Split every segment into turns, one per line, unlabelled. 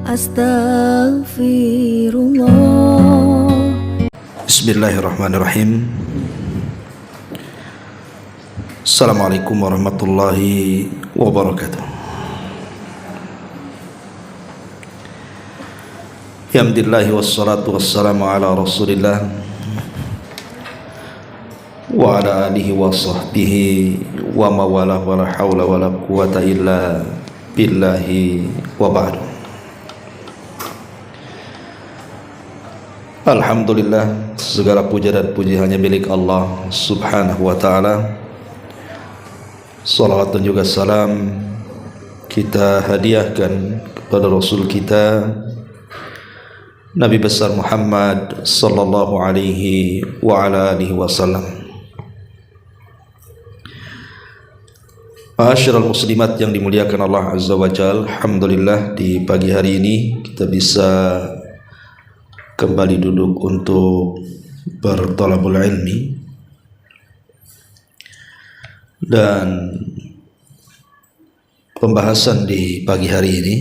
Astaghfirullah.
Bismillahirrahmanirrahim. Assalamualaikum warahmatullahi wabarakatuh. Alhamdulillahi wassalatu wassalamu ala rasulillah wa ala alihi wa sahbihi wa mawalah wa la hawla wa la quwata illa billahi wa ba'du. Alhamdulillah, segala puja dan puji hanya milik Allah subhanahu wa ta'ala. Salawat dan juga salam kita hadiahkan kepada Rasul kita Nabi besar Muhammad sallallahu alaihi wa ala alihi wasallam. Ma'asyiral muslimat yang dimuliakan Allah azza wa jalla, alhamdulillah di pagi hari ini kita bisa kembali duduk untuk berthalabul ilmi, dan pembahasan di pagi hari ini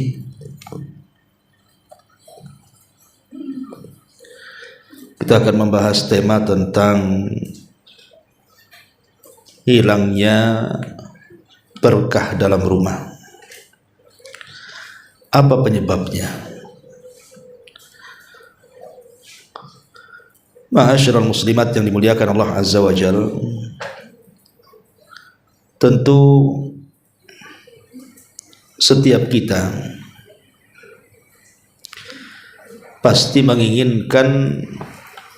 kita akan membahas tema tentang hilangnya berkah dalam rumah. Apa penyebabnya? Ma'asyiral muslimat yang dimuliakan Allah azza wa jalla, tentu setiap kita pasti menginginkan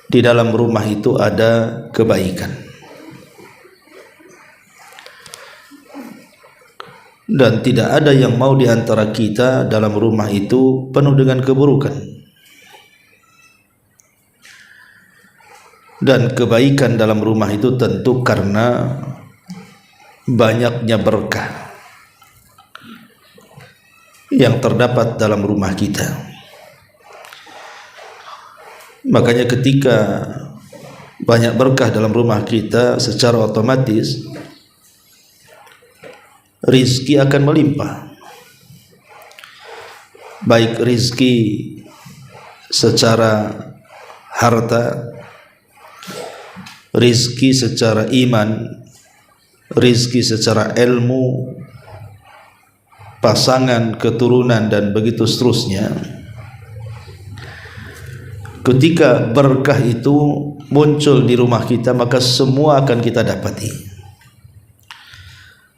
di dalam rumah itu ada kebaikan, dan tidak ada yang mau di antara kita dalam rumah itu penuh dengan keburukan. Dan kebaikan dalam rumah itu tentu karena banyaknya berkah yang terdapat dalam rumah kita. Makanya ketika banyak berkah dalam rumah kita, secara otomatis rizki akan melimpah. Baik rizki secara harta, rizki secara iman, rizki secara ilmu, pasangan, keturunan, dan begitu seterusnya. Ketika berkah itu muncul di rumah kita, maka semua akan kita dapati.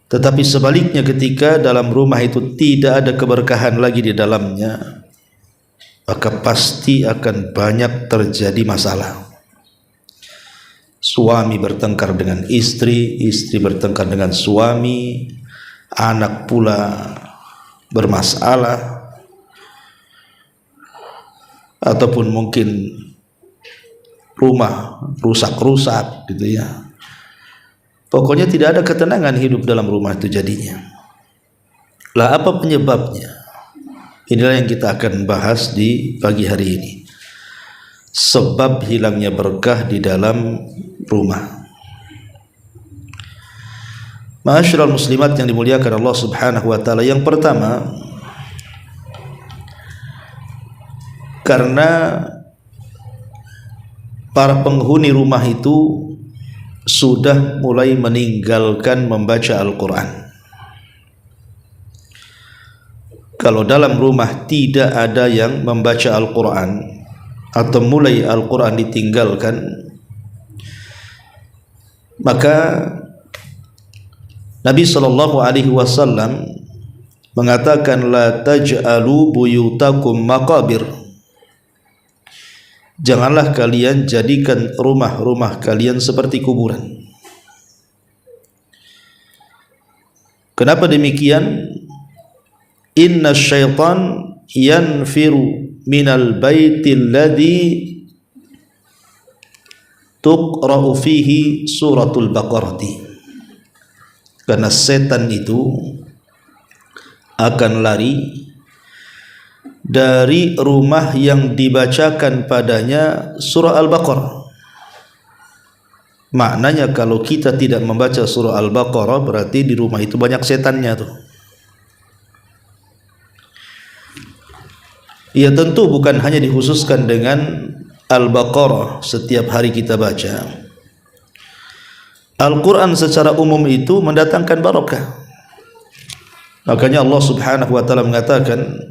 Tetapi sebaliknya, ketika dalam rumah itu tidak ada keberkahan lagi di dalamnya, maka pasti akan banyak terjadi masalah. Suami bertengkar dengan istri, istri bertengkar dengan suami, anak pula bermasalah, ataupun mungkin rumah rusak-rusak gitu ya. Pokoknya tidak ada ketenangan hidup dalam rumah itu jadinya. Lah, apa penyebabnya? Inilah yang kita akan bahas di pagi hari ini. Sebab hilangnya berkah di dalam rumah. Ma'asyiral muslimat yang dimuliakan Allah subhanahu wa ta'ala, yang pertama, karena para penghuni rumah itu sudah mulai meninggalkan membaca Al-Quran. Kalau dalam rumah tidak ada yang membaca Al-Quran, atau mulai Al-Quran ditinggalkan, maka Nabi SAW mengatakan, la taj'alu buyutakum maqabir, janganlah kalian jadikan rumah-rumah kalian seperti kuburan. Kenapa demikian? Inna syaitan yanfiru minal baitil ladzi tuqra'u fihi suratul Baqarah. Karena setan itu akan lari dari rumah yang dibacakan padanya surah Al-Baqarah. Maknanya kalau kita tidak membaca surah Al-Baqarah, berarti di rumah itu banyak setannya tuh. Ya tentu bukan hanya dikhususkan dengan Al-Baqarah setiap hari kita baca. Al-Quran secara umum itu mendatangkan barakah. Makanya Allah Subhanahu wa taala mengatakan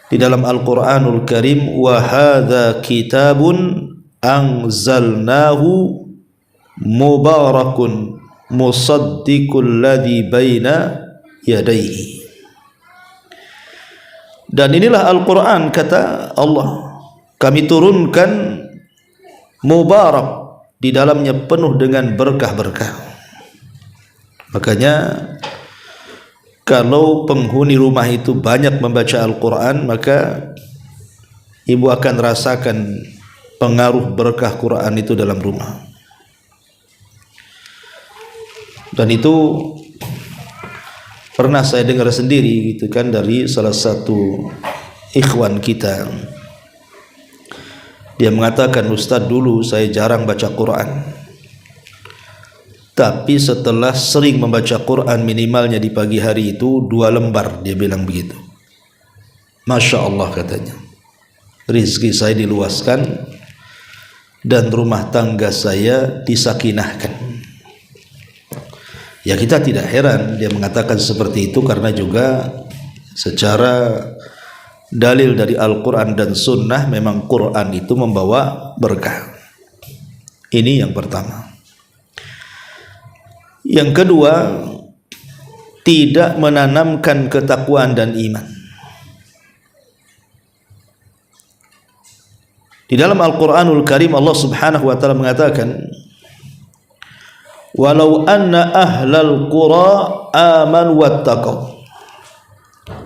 di dalam Al-Qur'anul Karim, wa hadza kitabun anzalnahu mubarakun musaddiqul ladzi baina yadayhi. Dan inilah Al-Quran, kata Allah, kami turunkan mubarak, di dalamnya penuh dengan berkah-berkah. Makanya kalau penghuni rumah itu banyak membaca Al-Quran, maka ibu akan rasakan pengaruh berkah Quran itu dalam rumah. Dan itu pernah saya dengar sendiri gitu kan, dari salah satu ikhwan kita. Dia mengatakan, Ustaz, dulu saya jarang baca Quran, tapi setelah sering membaca Quran, minimalnya di pagi hari itu 2 lembar, dia bilang begitu. Masya Allah, katanya, rizki saya diluaskan dan rumah tangga saya disakinahkan. Ya, kita tidak heran dia mengatakan seperti itu, karena juga secara dalil dari Al-Quran dan Sunnah, memang Quran itu membawa berkah. Ini yang pertama. Yang kedua, tidak menanamkan ketakwaan dan iman. Di dalam Al-Quranul Karim Allah Subhanahu wa taala mengatakan, walau anna ahlal qura amanu wattaqaw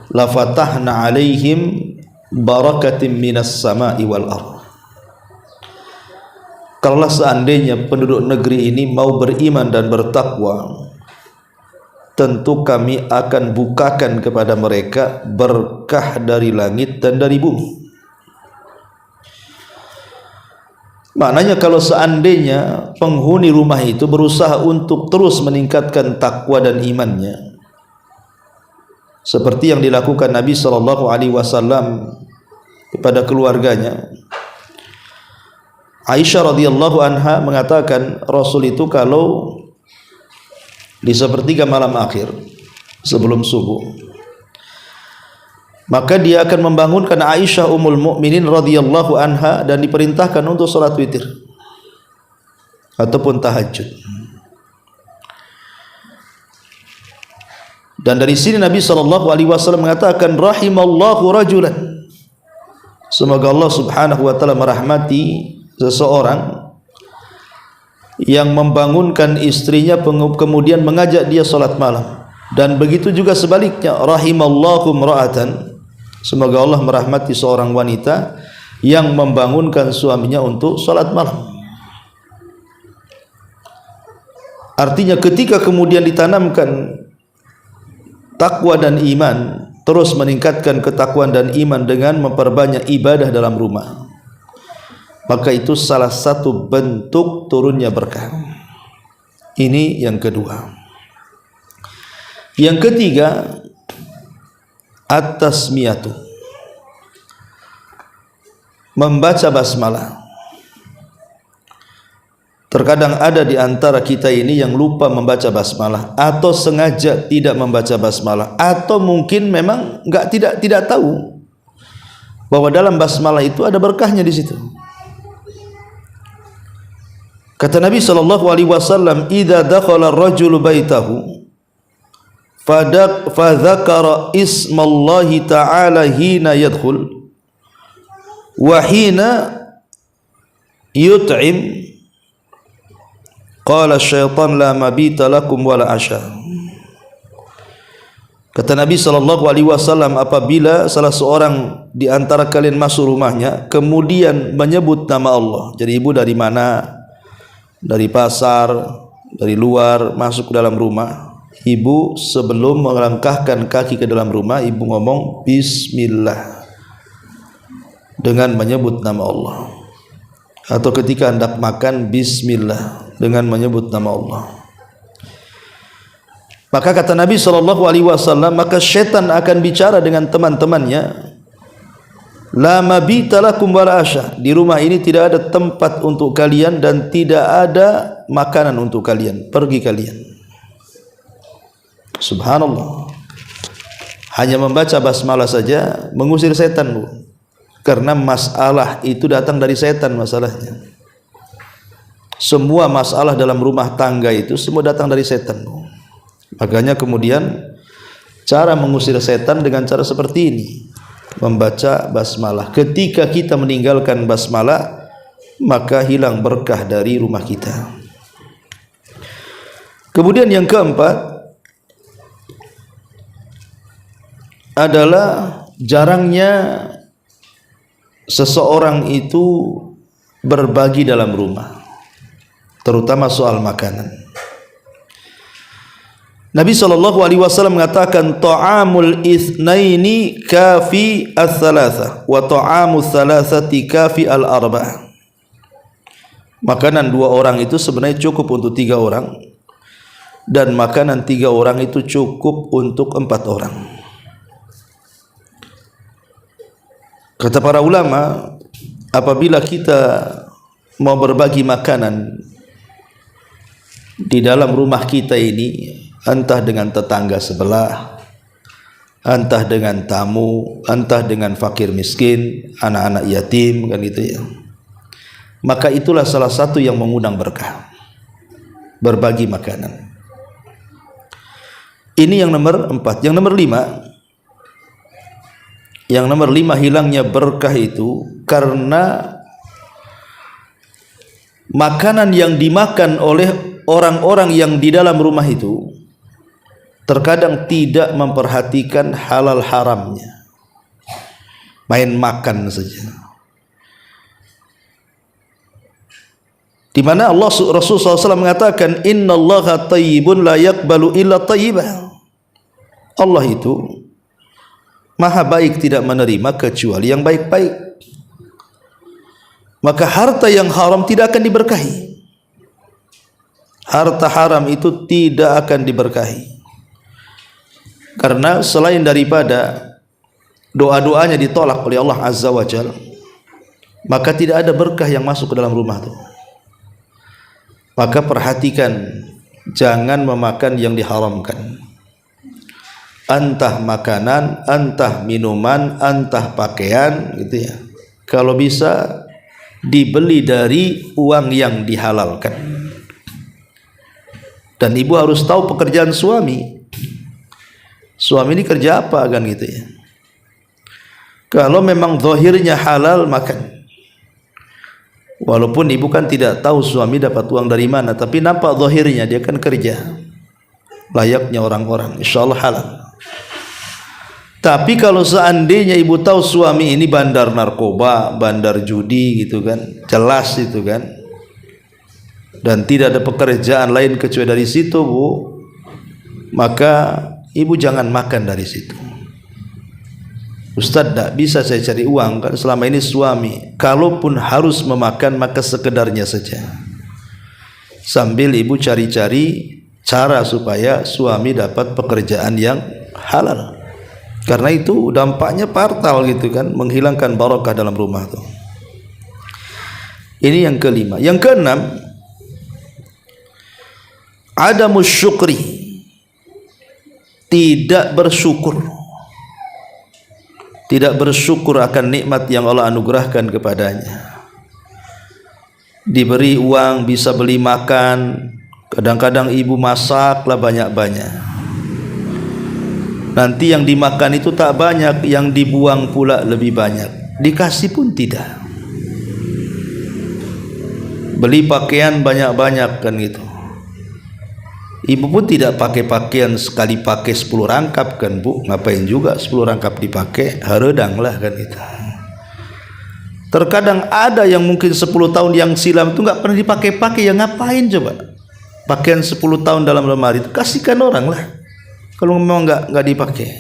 lafatahna alaihim barakatim minas sama'i wal ardh. Kalau seandainya penduduk negeri ini mau beriman dan bertakwa, tentu kami akan bukakan kepada mereka berkah dari langit dan dari bumi. Maknanya kalau seandainya penghuni rumah itu berusaha untuk terus meningkatkan takwa dan imannya, seperti yang dilakukan Nabi SAW kepada keluarganya. Aisyah radhiyallahu anha mengatakan, Rasul itu kalau di sepertiga malam akhir sebelum subuh, maka dia akan membangunkan Aisyah ummul mukminin radhiyallahu anha dan diperintahkan untuk salat witir ataupun tahajud. Dan dari sini Nabi SAW mengatakan, rahimallahu rajulan, semoga Allah Subhanahu wa taala merahmati seseorang yang membangunkan istrinya kemudian mengajak dia salat malam. Dan begitu juga sebaliknya, rahimallahu imra'atan, semoga Allah merahmati seorang wanita yang membangunkan suaminya untuk salat malam. Artinya ketika kemudian ditanamkan takwa dan iman, terus meningkatkan ketakwaan dan iman dengan memperbanyak ibadah dalam rumah, maka itu salah satu bentuk turunnya berkah. Ini yang kedua. Yang ketiga, at-tasmiyatu, membaca basmalah. Terkadang ada di antara kita ini yang lupa membaca basmalah, atau sengaja tidak membaca basmalah, atau mungkin memang tidak tahu bahwa dalam basmalah itu ada berkahnya di situ. Kata Nabi SAW, idza dakhala ar-rajulu baitahu fadzakara ismallahi ta'ala hina yadkhul wa hina yut'im qala syaitan la mabita lakum wala asya. Kata Nabi SAW, apabila salah seorang di antara kalian masuk rumahnya kemudian menyebut nama Allah. Jadi ibu dari mana? Dari pasar, dari luar, masuk ke dalam rumah. Ibu sebelum melangkahkan kaki ke dalam rumah, ibu ngomong bismillah dengan menyebut nama Allah. Atau ketika hendak makan, bismillah dengan menyebut nama Allah. Maka kata Nabi SAW, maka syaitan akan bicara dengan teman-temannya La mabita lakum wala asya. Di rumah ini tidak ada tempat untuk kalian dan tidak ada makanan untuk kalian. Pergi kalian. Subhanallah. Hanya membaca basmalah saja mengusir setan, Bu. Karena masalah itu datang dari setan masalahnya. Semua masalah dalam rumah tangga itu semua datang dari setan, Bu. Makanya kemudian cara mengusir setan dengan cara seperti ini, membaca basmalah. Ketika kita meninggalkan basmalah, maka hilang berkah dari rumah kita. Kemudian yang keempat adalah jarangnya seseorang itu berbagi dalam rumah, terutama soal makanan. Nabi SAW mengatakan ta'amul itsnaini kafi ats-tsalatsa wa ta'amul tsalatsati kafi al-arba'ah. Makanan 2 orang itu sebenarnya cukup untuk 3 orang, dan makanan 3 orang itu cukup untuk 4 orang. Kata para ulama, apabila kita mau berbagi makanan di dalam rumah kita ini, entah dengan tetangga sebelah, entah dengan tamu, entah dengan fakir miskin, anak-anak yatim, kan gitu ya, maka itulah salah satu yang mengundang berkah, berbagi makanan. Ini yang nomor 4. Yang nomor 5, hilangnya berkah itu karena makanan yang dimakan oleh orang-orang yang di dalam rumah itu terkadang tidak memperhatikan halal haramnya, main makan saja. Di mana Rasulullah SAW mengatakan, innallaha thayyibun la yaqbalu illa thayyibah. Allah itu maha baik, tidak menerima kecuali yang baik-baik. Maka harta yang haram tidak akan diberkahi. Harta haram itu tidak akan diberkahi. Karena selain daripada doa-doanya ditolak oleh Allah Azza wa Jalla, maka tidak ada berkah yang masuk ke dalam rumah itu. Maka perhatikan, jangan memakan yang diharamkan. Entah makanan, entah minuman, entah pakaian, gitu ya. Kalau bisa dibeli dari uang yang dihalalkan. Dan ibu harus tahu pekerjaan suami. Suami ini kerja apa, kan gitu ya. Kalau memang zahirnya halal, makan. Walaupun ibu kan tidak tahu suami dapat uang dari mana, tapi nampak zahirnya dia kan kerja layaknya orang-orang, insyaallah halal. Tapi kalau seandainya ibu tahu suami ini bandar narkoba, bandar judi, gitu kan, jelas itu kan, dan tidak ada pekerjaan lain kecuali dari situ, Bu, maka ibu jangan makan dari situ. Ustaz, tak bisa saya cari uang, kan selama ini suami. Kalaupun harus memakan, maka sekedarnya saja, sambil ibu cari-cari cara supaya suami dapat pekerjaan yang halal. Karena itu dampaknya fatal, gitu kan, menghilangkan barakah dalam rumah tuh. Ini yang kelima. Yang keenam, adamus syukri, tidak bersyukur. Tidak bersyukur akan nikmat yang Allah anugerahkan kepadanya. Diberi uang bisa beli makan, kadang-kadang ibu masaklah banyak-banyak. Nanti yang dimakan itu tak banyak, yang dibuang pula lebih banyak. Dikasih pun tidak. Beli pakaian banyak-banyak, kan gitu. Ibu pun tidak pakai pakaian sekali pakai 10 rangkap, kan Bu. Ngapain juga 10 rangkap dipakai, haredang lah, kan itu. Terkadang ada yang mungkin 10 tahun yang silam itu nggak pernah dipakai-pakai, ya ngapain coba? Pakaian 10 tahun dalam lemari itu kasihkan orang lah, kalau memang nggak dipakai.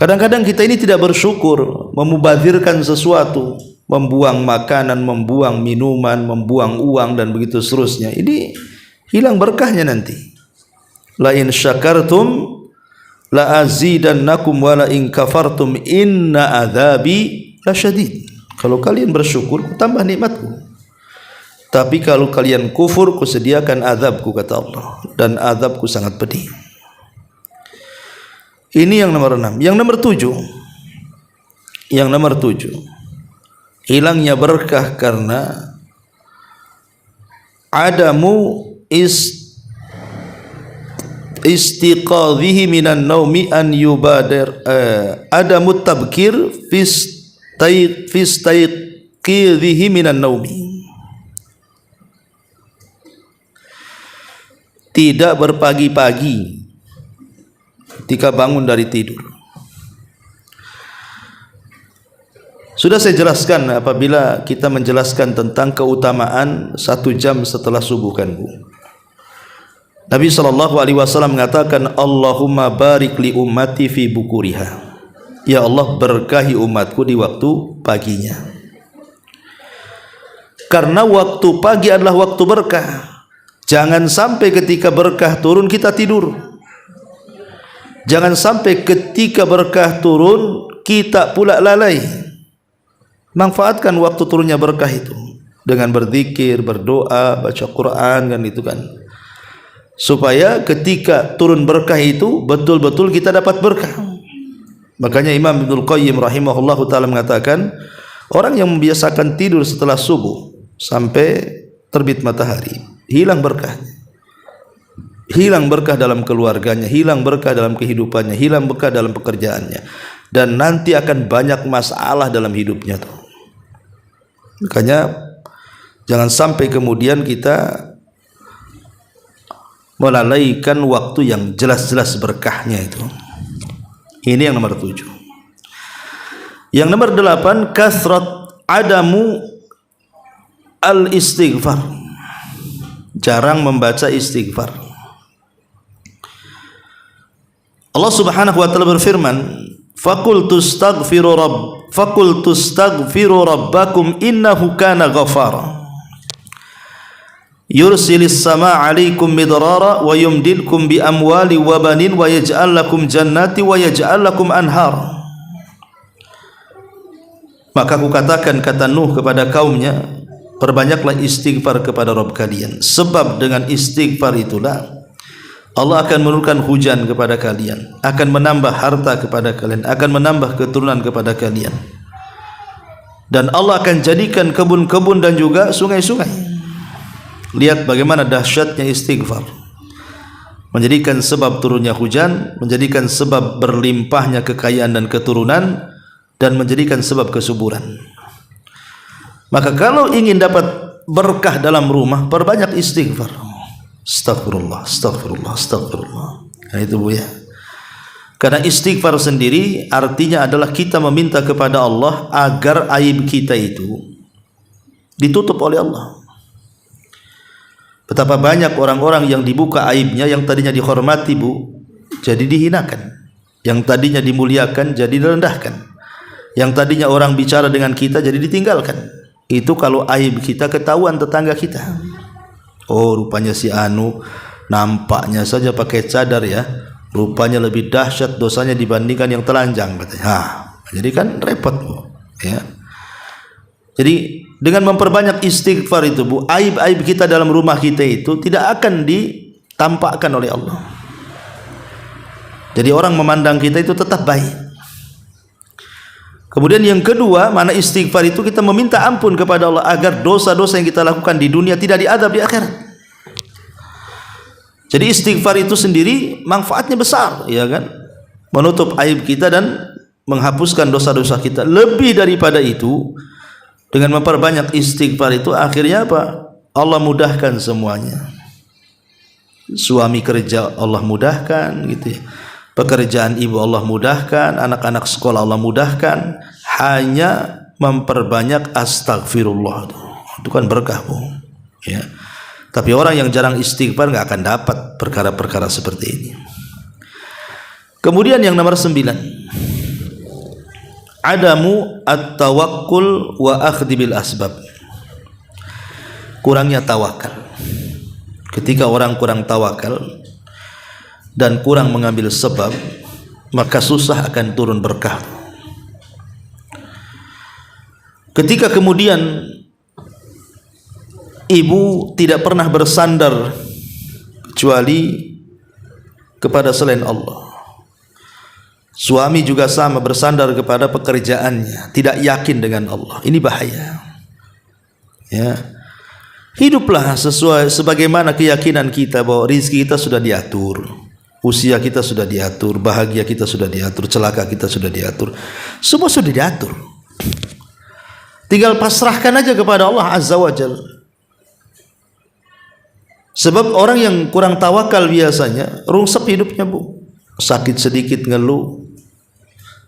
Kadang-kadang kita ini tidak bersyukur, memubazirkan sesuatu, membuang makanan, membuang minuman, membuang uang, dan begitu seterusnya. Ini hilang berkahnya nanti. La in syakartum la azidannakum wa la in kafartum inna adzabi lasyadid. Kalau kalian bersyukur, ku tambah nikmatku. Tapi kalau kalian kufur, ku sediakan azabku, kata Allah, dan azabku sangat pedih. Ini yang nomor 6. Yang nomor 7, hilangnya berkah karena adamu istiqadhihi minan naumi an yubadir, adamu tabkir fistaiqidhihi minan naumi. Tidak berpagi-pagi ketika bangun dari tidur. Sudah saya jelaskan apabila kita menjelaskan tentang keutamaan 1 jam setelah subuh kan Bu. Nabi SAW mengatakan, Allahumma barik li ummati fi bukuriha. Ya Allah, berkahi umatku di waktu paginya. Karena waktu pagi adalah waktu berkah. Jangan sampai ketika berkah turun kita tidur. Jangan sampai ketika berkah turun kita pula lalai. Manfaatkan waktu turunnya berkah itu dengan berzikir, berdoa, baca Quran kan itu kan. Supaya ketika turun berkah itu betul-betul kita dapat berkah. Makanya Imam Ibnul Qayyim rahimahullahu taala mengatakan, orang yang membiasakan tidur setelah subuh sampai terbit matahari, hilang berkahnya. Hilang berkah dalam keluarganya, hilang berkah dalam kehidupannya, hilang berkah dalam pekerjaannya, dan nanti akan banyak masalah dalam hidupnya tuh. Makanya jangan sampai kemudian kita melalaikan waktu yang jelas-jelas berkahnya itu. Ini yang nomor 7. Yang nomor 8, kasrat adamu al-istighfar. Jarang membaca istighfar. Allah Subhanahu wa taala berfirman, faqultu astaghfiru rabbakum innahu kana ghafara. Yursilis samaa 'alaikum midrara wa yumdilkum bi amwali wa banin wa yaj'al lakum jannati wa yaj'al lakum anhar. Maka aku katakan, kata Nuh kepada kaumnya, perbanyaklah istighfar kepada Rabb kalian, sebab dengan istighfar itulah Allah akan menurunkan hujan kepada kalian, akan menambah harta kepada kalian, akan menambah keturunan kepada kalian, dan Allah akan jadikan kebun-kebun dan juga sungai-sungai. Lihat bagaimana dahsyatnya istighfar, menjadikan sebab turunnya hujan, menjadikan sebab berlimpahnya kekayaan dan keturunan, dan menjadikan sebab kesuburan. Maka kalau ingin dapat berkah dalam rumah, perbanyak istighfar. Astagfirullah, astagfirullah, astagfirullah. Nah itu Bu ya. Karena istighfar sendiri artinya adalah kita meminta kepada Allah agar aib kita itu ditutup oleh Allah. Betapa banyak orang-orang yang dibuka aibnya, yang tadinya dihormati Bu, jadi dihinakan. Yang tadinya dimuliakan jadi direndahkan. Yang tadinya orang bicara dengan kita jadi ditinggalkan. Itu kalau aib kita ketahuan tetangga kita. Oh, rupanya si Anu nampaknya saja pakai cadar ya, rupanya lebih dahsyat dosanya dibandingkan yang telanjang katanya. Jadi kan repot Bu ya. Jadi dengan memperbanyak istighfar itu Bu, aib-aib kita dalam rumah kita itu tidak akan ditampakkan oleh Allah. Jadi orang memandang kita itu tetap baik. Kemudian yang kedua, mana istighfar itu kita meminta ampun kepada Allah agar dosa-dosa yang kita lakukan di dunia tidak diadab di akhirat. Jadi istighfar itu sendiri manfaatnya besar, ya kan? Menutup aib kita dan menghapuskan dosa-dosa kita. Lebih daripada itu, dengan memperbanyak istighfar itu akhirnya apa? Allah mudahkan semuanya. Suami kerja Allah mudahkan gitu ya. Pekerjaan ibu Allah mudahkan, anak-anak sekolah Allah mudahkan, hanya memperbanyak astagfirullah. Itu kan berkah Bu ya. Tapi orang yang jarang istighfar nggak akan dapat perkara-perkara seperti ini. Kemudian yang nomor 9, adamu at-tawakkul wa akhdhi bil asbab. Kurangnya tawakal. Ketika orang kurang tawakal dan kurang mengambil sebab, maka susah akan turun berkah. Ketika kemudian ibu tidak pernah bersandar kecuali kepada selain Allah, suami juga sama, bersandar kepada pekerjaannya, tidak yakin dengan Allah, ini bahaya. Ya, hiduplah sesuai sebagaimana keyakinan kita bahwa rizki kita sudah diatur, usia kita sudah diatur, bahagia kita sudah diatur, celaka kita sudah diatur, semua sudah diatur. Tinggal pasrahkan aja kepada Allah Azza wa Jalla. Sebab orang yang kurang tawakal biasanya rungsep hidupnya, Bu. Sakit sedikit ngeluh,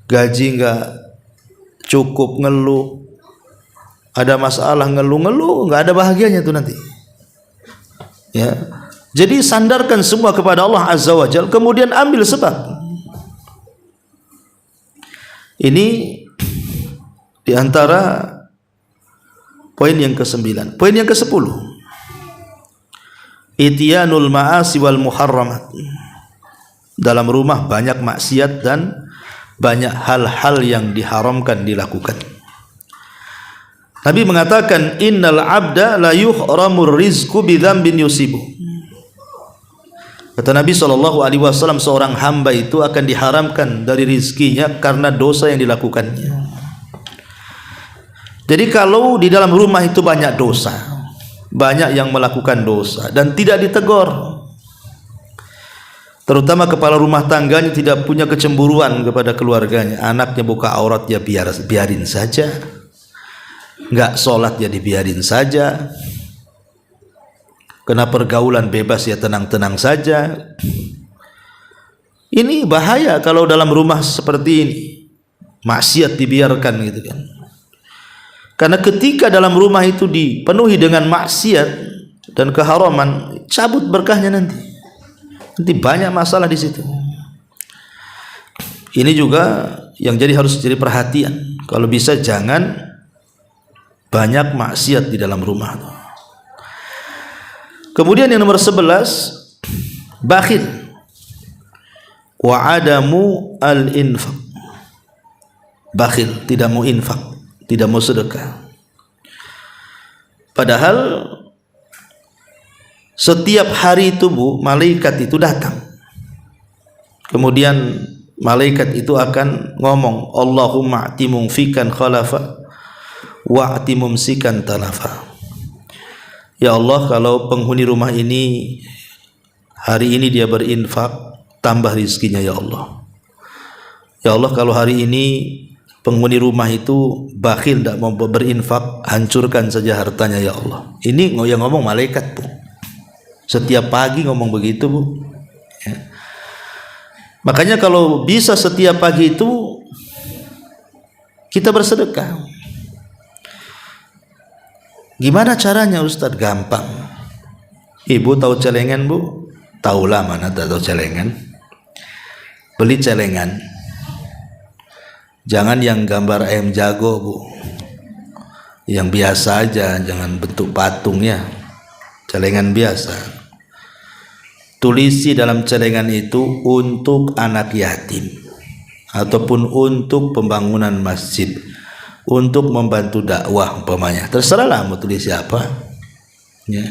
gaji enggak cukup ngeluh, ada masalah ngeluh, enggak ada bahagianya tuh nanti. Ya. Jadi sandarkan semua kepada Allah Azza wa Jalla, kemudian ambil sebab. Ini di antara poin yang ke-9. Poin yang ke-10, ityanul ma'asi wal muharramat. Dalam rumah banyak maksiat dan banyak hal-hal yang diharamkan dilakukan. Nabi mengatakan, innal abda la yuhramur rizqu bidzambin yusibu. Kata Nabi SAW, seorang hamba itu akan diharamkan dari rizkinya karena dosa yang dilakukannya. Jadi kalau di dalam rumah itu banyak dosa, banyak yang melakukan dosa dan tidak ditegur, terutama kepala rumah tangganya tidak punya kecemburuan kepada keluarganya, anaknya buka aurat ya biarin saja, nggak sholat ya dibiarin saja, kena pergaulan bebas ya tenang-tenang saja. Ini bahaya kalau dalam rumah seperti ini maksiat dibiarkan gitu kan. Karena ketika dalam rumah itu dipenuhi dengan maksiat dan keharaman, cabut berkahnya nanti. Nanti banyak masalah di situ. Ini juga yang harus jadi perhatian. Kalau bisa jangan banyak maksiat di dalam rumah. Kemudian yang nomor 11, bakhil wa adamu al-infaq. Bakhil, tidak mau infak, tidak mau sedekah. Padahal setiap hari itu, Bu, malaikat itu datang. Kemudian malaikat itu akan ngomong, Allahumma a'ti mumfikan khalafa wa'ti mumsikan talafa. Ya Allah, kalau penghuni rumah ini hari ini dia berinfak, tambah rizkinya ya Allah. Ya Allah, kalau hari ini penghuni rumah itu bakhil, tidak mau berinfak, hancurkan saja hartanya ya Allah. Ini yang ngomong malaikat, Bu. Setiap pagi ngomong begitu, Bu. Ya. Makanya kalau bisa setiap pagi itu kita bersedekah. Gimana caranya, Ustadz? Gampang. Ibu tahu celengan, Bu? Tahulah, mana tak tahu celengan. Beli celengan. Jangan yang gambar ayam jago, Bu. Yang biasa aja, jangan bentuk patungnya. Celengan biasa. Tulisi dalam celengan itu untuk anak yatim, ataupun untuk pembangunan masjid, untuk membantu dakwah umpamanya. Terserahlah mau tulis siapa. Ya.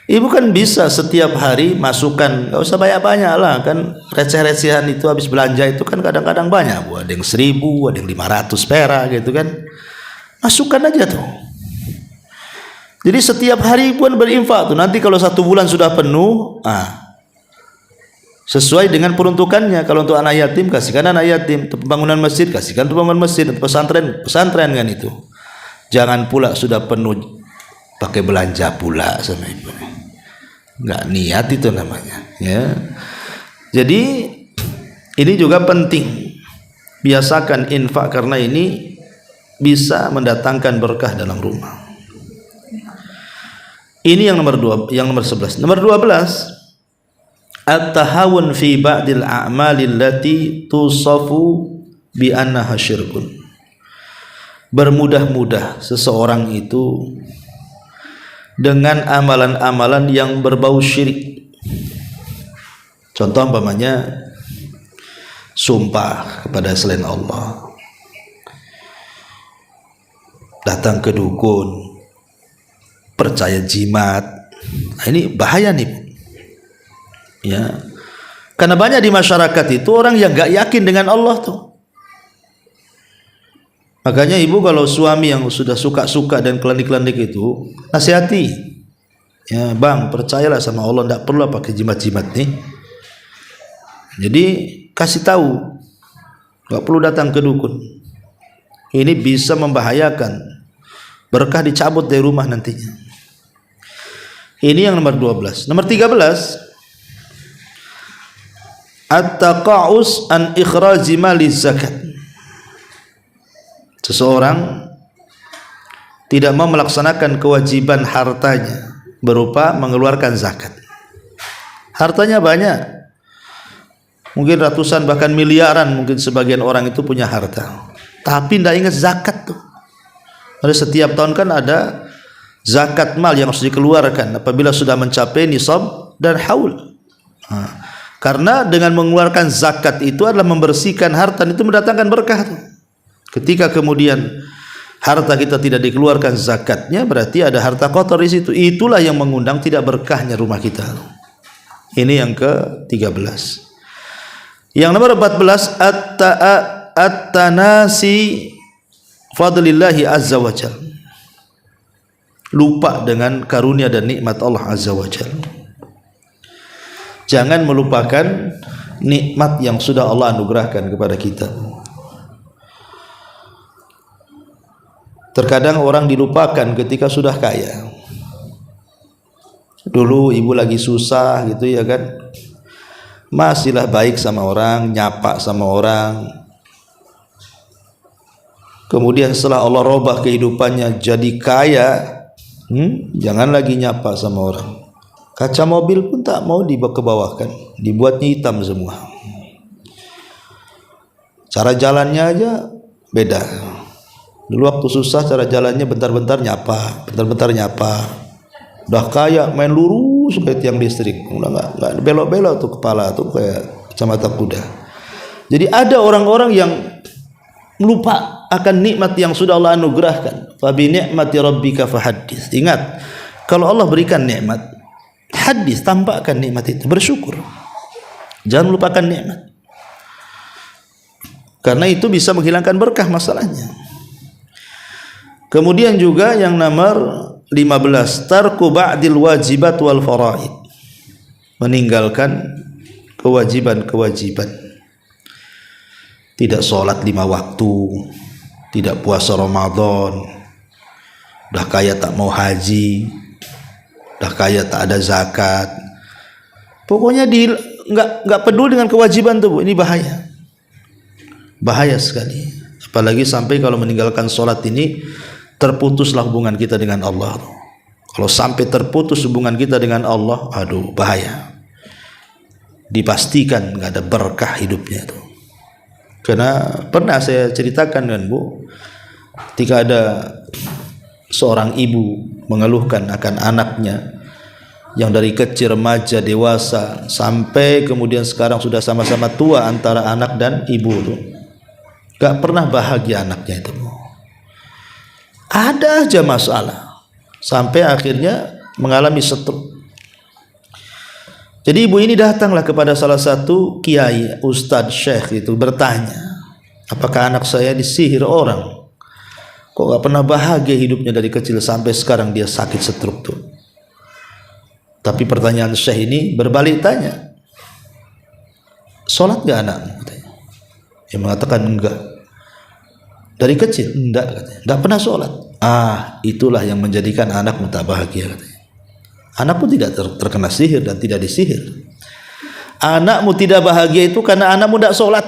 Ibu kan bisa setiap hari masukkan, gak usah banyak-banyak lah, kan receh-recehan itu habis belanja itu kan kadang-kadang banyak, Bu. Ada yang 1000, ada yang 500 perak gitu kan. Masukkan aja tuh. Jadi setiap hari pun berinfak tuh. Nanti kalau 1 bulan sudah penuh, sesuai dengan peruntukannya. Kalau untuk anak yatim, kasihkan anak yatim. Untuk pembangunan masjid, kasihkan untuk pembangunan masjid. Untuk pesantren kan itu. Jangan pula sudah penuh pakai belanja pula sama ibu. Nggak niat itu namanya. Ya. Jadi ini juga penting. Biasakan infak karena ini bisa mendatangkan berkah dalam rumah. Ini yang nomor 11. Nomor 12, at-tahawun fi ba'dil a'malil lati tusafu bi annaha syirkun. Bermudah-mudah seseorang itu dengan amalan-amalan yang berbau syirik. Contoh umpamanya sumpah kepada selain Allah, datang ke dukun, percaya jimat. Nah, ini bahaya nih, ya. Karena banyak di masyarakat itu orang yang gak yakin dengan Allah tuh. Makanya ibu kalau suami yang sudah suka-suka dan klinik-klinik itu, nasihati, ya bang, percayalah sama Allah, tidak perlu pakai jimat-jimat nih. Jadi kasih tahu, nggak perlu datang ke dukun. Ini bisa membahayakan, berkah dicabut dari rumah nantinya. Ini yang nomor 12. Nomor 13, at-taqa'us an ikhraji mali zakat. Seseorang tidak mau melaksanakan kewajiban hartanya berupa mengeluarkan zakat. Hartanya banyak, mungkin ratusan bahkan miliaran, mungkin sebagian orang itu punya harta, tapi tidak ingat zakat tuh. Ada setiap tahun kan ada zakat mal yang harus dikeluarkan apabila sudah mencapai nisab dan haul. Karena dengan mengeluarkan zakat itu adalah membersihkan harta, itu mendatangkan berkah tuh. Ketika kemudian harta kita tidak dikeluarkan zakatnya, berarti ada harta kotor di situ. Itulah yang mengundang tidak berkahnya rumah kita. Ini yang ke-13. Yang nomor 14, at-tanasi fadlillahi azza wa jalla. Lupa dengan karunia dan nikmat Allah azza wa jalla. Jangan melupakan nikmat yang sudah Allah anugerahkan kepada kita. Terkadang orang dilupakan ketika sudah kaya. Dulu ibu lagi susah gitu ya kan, masihlah baik sama orang, nyapa sama orang. Kemudian setelah Allah robah kehidupannya jadi kaya, jangan lagi nyapa sama orang. Kaca mobil pun tak mau dibawahkan, dibuatnya hitam semua. Cara jalannya aja beda. Dulu waktu susah cara jalannya bentar-bentar nyapa, bentar-bentar nyapa. Udah kaya main lurus kayak tiang listrik, udah nggak belok-belok tuh kepala tuh kayak kacamata kuda. Jadi ada orang-orang yang lupa akan nikmat yang sudah Allah anugerahkan. Fa bi ni'mati rabbika fahaddits. Ingat, kalau Allah berikan nikmat, hadis, tampakkan nikmat itu, bersyukur. Jangan lupakan nikmat, karena itu bisa menghilangkan berkah masalahnya. Kemudian juga yang nomor 15, tarku ba'dil wajibat wal faraid. Meninggalkan kewajiban-kewajiban. Tidak sholat 5 waktu, tidak puasa Ramadan, udah kaya tak mau haji, udah kaya tak ada zakat. Pokoknya nggak peduli dengan kewajiban tuh, Bu. Ini bahaya. Bahaya sekali. Apalagi sampai kalau meninggalkan sholat ini terputuslah hubungan kita dengan Allah. Kalau sampai terputus hubungan kita dengan Allah, aduh bahaya. Dipastikan nggak ada berkah hidupnya tuh. Karena pernah saya ceritakan kan Bu, ketika ada seorang ibu mengeluhkan akan anaknya yang dari kecil, remaja, dewasa, sampai kemudian sekarang sudah sama-sama tua antara anak dan ibu tuh, gak pernah bahagia anaknya itu. Ada aja masalah, sampai akhirnya mengalami stroke. Jadi ibu ini datanglah kepada salah satu kiai, ustadz, syekh itu, bertanya, apakah anak saya disihir orang? Kok gak pernah bahagia hidupnya dari kecil sampai sekarang dia sakit stroke tuh. Tapi pertanyaan syekh ini berbalik tanya, sholat gak anakmu? Katanya. Dia mengatakan enggak. Dari kecil enggak, katanya. Enggak pernah sholat. Itulah yang menjadikan anakmu tak bahagia, katanya. Anakmu tidak terkena sihir dan tidak disihir. Anakmu tidak bahagia itu karena anakmu tidak sholat.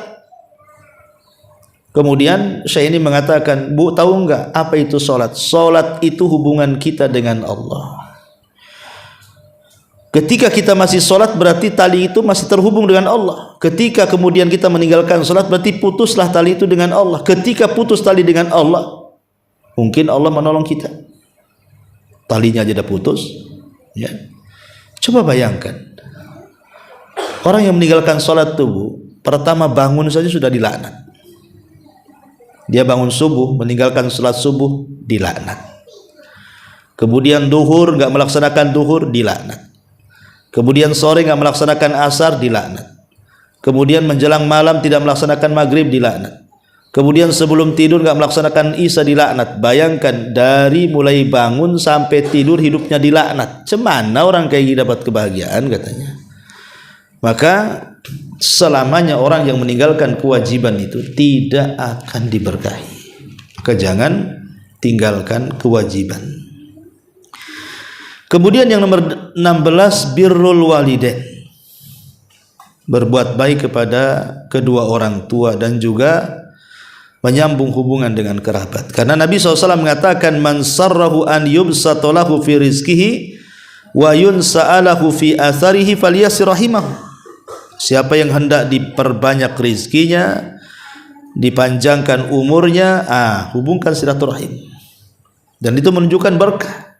Kemudian syekh ini mengatakan, Bu, tahu enggak apa itu sholat? Sholat itu hubungan kita dengan Allah. Ketika kita masih sholat berarti tali itu masih terhubung dengan Allah. Ketika kemudian kita meninggalkan sholat berarti putuslah tali itu dengan Allah. Ketika putus tali dengan Allah, mungkin Allah menolong kita. Talinya aja udah putus, ya. Coba bayangkan, orang yang meninggalkan sholat tuh, Bu, pertama bangun saja sudah dilaknat. Dia bangun subuh, meninggalkan salat subuh, dilaknat. Kemudian duhur nggak melaksanakan duhur, dilaknat. Kemudian sore nggak melaksanakan asar, dilaknat. Kemudian menjelang malam tidak melaksanakan maghrib, dilaknat. Kemudian sebelum tidur nggak melaksanakan isya, dilaknat. Bayangkan dari mulai bangun sampai tidur hidupnya dilaknat. Cemana orang kayak gini dapat kebahagiaan katanya. Maka selamanya orang yang meninggalkan kewajiban itu tidak akan diberkahi. Maka jangan tinggalkan kewajiban. Kemudian yang nomor 16, birrul walidain, berbuat baik kepada kedua orang tua dan juga menyambung hubungan dengan kerabat. Karena Nabi SAW mengatakan, man sarrahu an yubsata lahu fi rizkihi wa yunsa'alahu fi atharihi falyasir rahimahu. Siapa yang hendak diperbanyak rizkinya, dipanjangkan umurnya, hubungkan silaturahim. Dan itu menunjukkan berkah.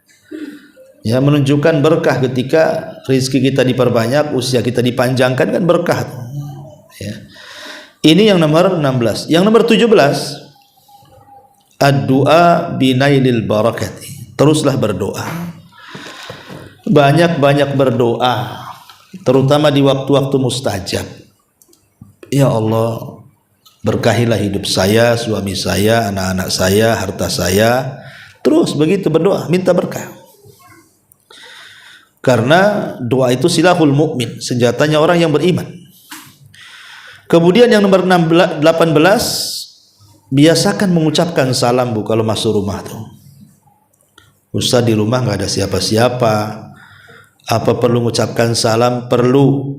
Ya, menunjukkan berkah ketika rizki kita diperbanyak, usia kita dipanjangkan, kan berkah. Ya. Ini yang nomor 16. Yang nomor 17, ad-du'a binailil barakati. Teruslah berdoa. Banyak-banyak berdoa, terutama di waktu-waktu mustajab. Ya Allah, berkahilah hidup saya, suami saya, anak-anak saya, harta saya. Terus begitu berdoa, minta berkah. Karena doa itu silahul mukmin, senjatanya orang yang beriman. Kemudian yang nomor 18, biasakan mengucapkan salam Bu kalau masuk rumah tuh. Ustaz, di rumah nggak ada siapa-siapa, apa perlu mengucapkan salam? Perlu.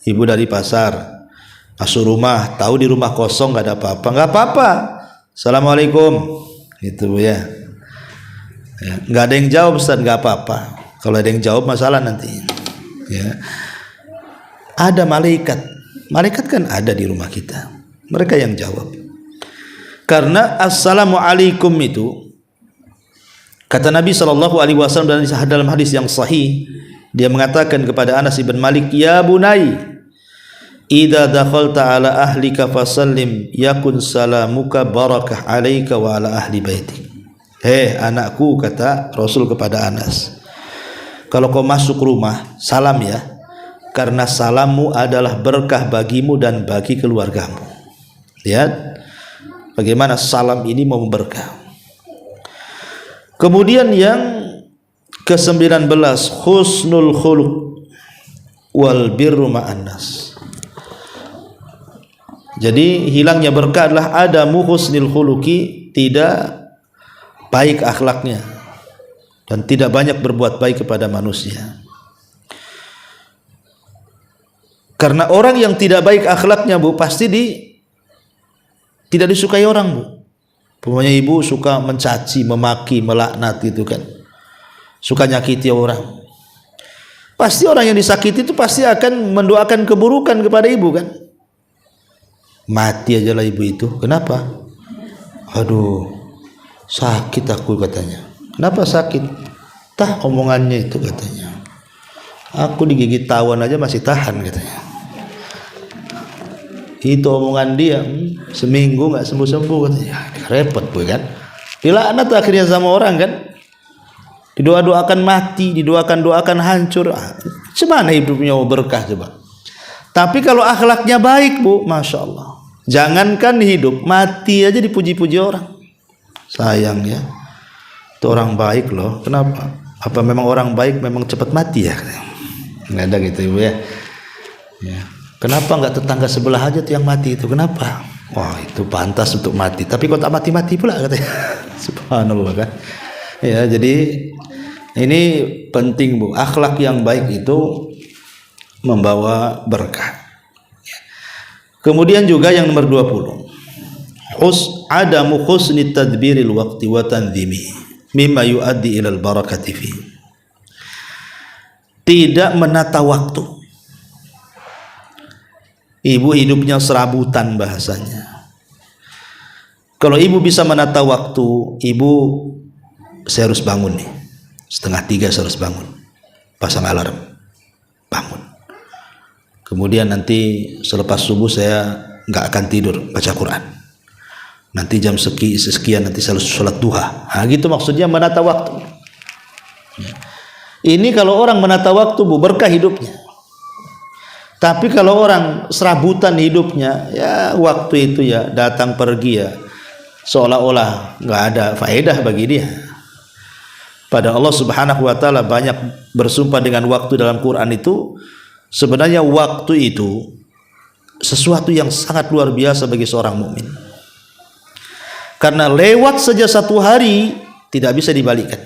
Ibu dari pasar masuk rumah, tahu di rumah kosong nggak ada apa-apa, nggak apa-apa, assalamualaikum, gitu ya. Nggak ada yang jawab Ustaz, nggak apa-apa. Kalau ada yang jawab masalah nanti. Ya. Ada malaikat kan ada di rumah kita, mereka yang jawab. Karena assalamualaikum itu, kata Nabi SAW dalam hadis yang sahih, dia mengatakan kepada Anas bin Malik, ya bunai, idza dakhalta ala ahlika fasallim yakun salamuka barakah alaika wa ala ahli baitik. Hei anakku, kata Rasul kepada Anas, kalau kau masuk rumah, salam ya, karena salammu adalah berkah bagimu dan bagi keluargamu. Lihat bagaimana salam ini mau berkah. Kemudian yang ke-19, husnul khuluq wal birru ma'an nas. Jadi hilangnya berkah adalah adamu husnul khuluqi, tidak baik akhlaknya dan tidak banyak berbuat baik kepada manusia. Karena orang yang tidak baik akhlaknya Bu, pasti tidak disukai orang Bu. Pokoknya ibu suka mencaci, memaki, melaknat gitu kan, suka nyakiti orang. Pasti orang yang disakiti itu pasti akan mendoakan keburukan kepada ibu kan. Mati aja lah ibu itu. Kenapa? Aduh, sakit aku katanya. Kenapa sakit? Tah omongannya itu katanya. Aku digigit tawon aja masih tahan katanya. Itu omongan dia, seminggu nggak sembuh-sembuh katanya. Repot Bu kan. Dilaknat akhirnya sama orang kan. Didoa-doakan mati, didoakan hancur. Semana hidupnya berkah coba. Tapi kalau akhlaknya baik Bu, masya Allah. Jangankan hidup, mati aja dipuji-puji orang. Sayang ya. Itu orang baik loh. Kenapa? Apa memang orang baik memang cepat mati ya? Nggak ada gitu Ibu ya. Ya. Kenapa nggak tetangga sebelah aja tuh yang mati itu? Kenapa? Wah itu pantas untuk mati. Tapi kok tak mati-mati pula katanya. Subhanallah kan. Ya jadi ini penting Bu. Akhlak yang baik itu membawa berkah. Kemudian juga yang nomor 20, adamu husni tadbiril waqti wa tanzimi mimma yuaddi ilal barakati fi. Tidak menata waktu. Ibu hidupnya serabutan bahasanya. Kalau ibu bisa menata waktu, ibu, saya harus bangun nih 2:30 saya harus bangun, pasang alarm, bangun. kemudian nanti selepas subuh saya nggak akan tidur baca Quran, nanti jam sekian nanti saya sholat duha. Nah, gitu maksudnya menata waktu. Ini kalau orang menata waktu, Bu, berkah hidupnya. Tapi kalau orang serabutan hidupnya, ya waktu itu ya datang pergi ya, seolah-olah nggak ada faedah bagi dia. Pada Allah Subhanahu wa taala banyak bersumpah dengan waktu dalam Quran itu. Sebenarnya waktu itu sesuatu yang sangat luar biasa bagi seorang mukmin. Karena lewat saja satu hari tidak bisa dibalikkan.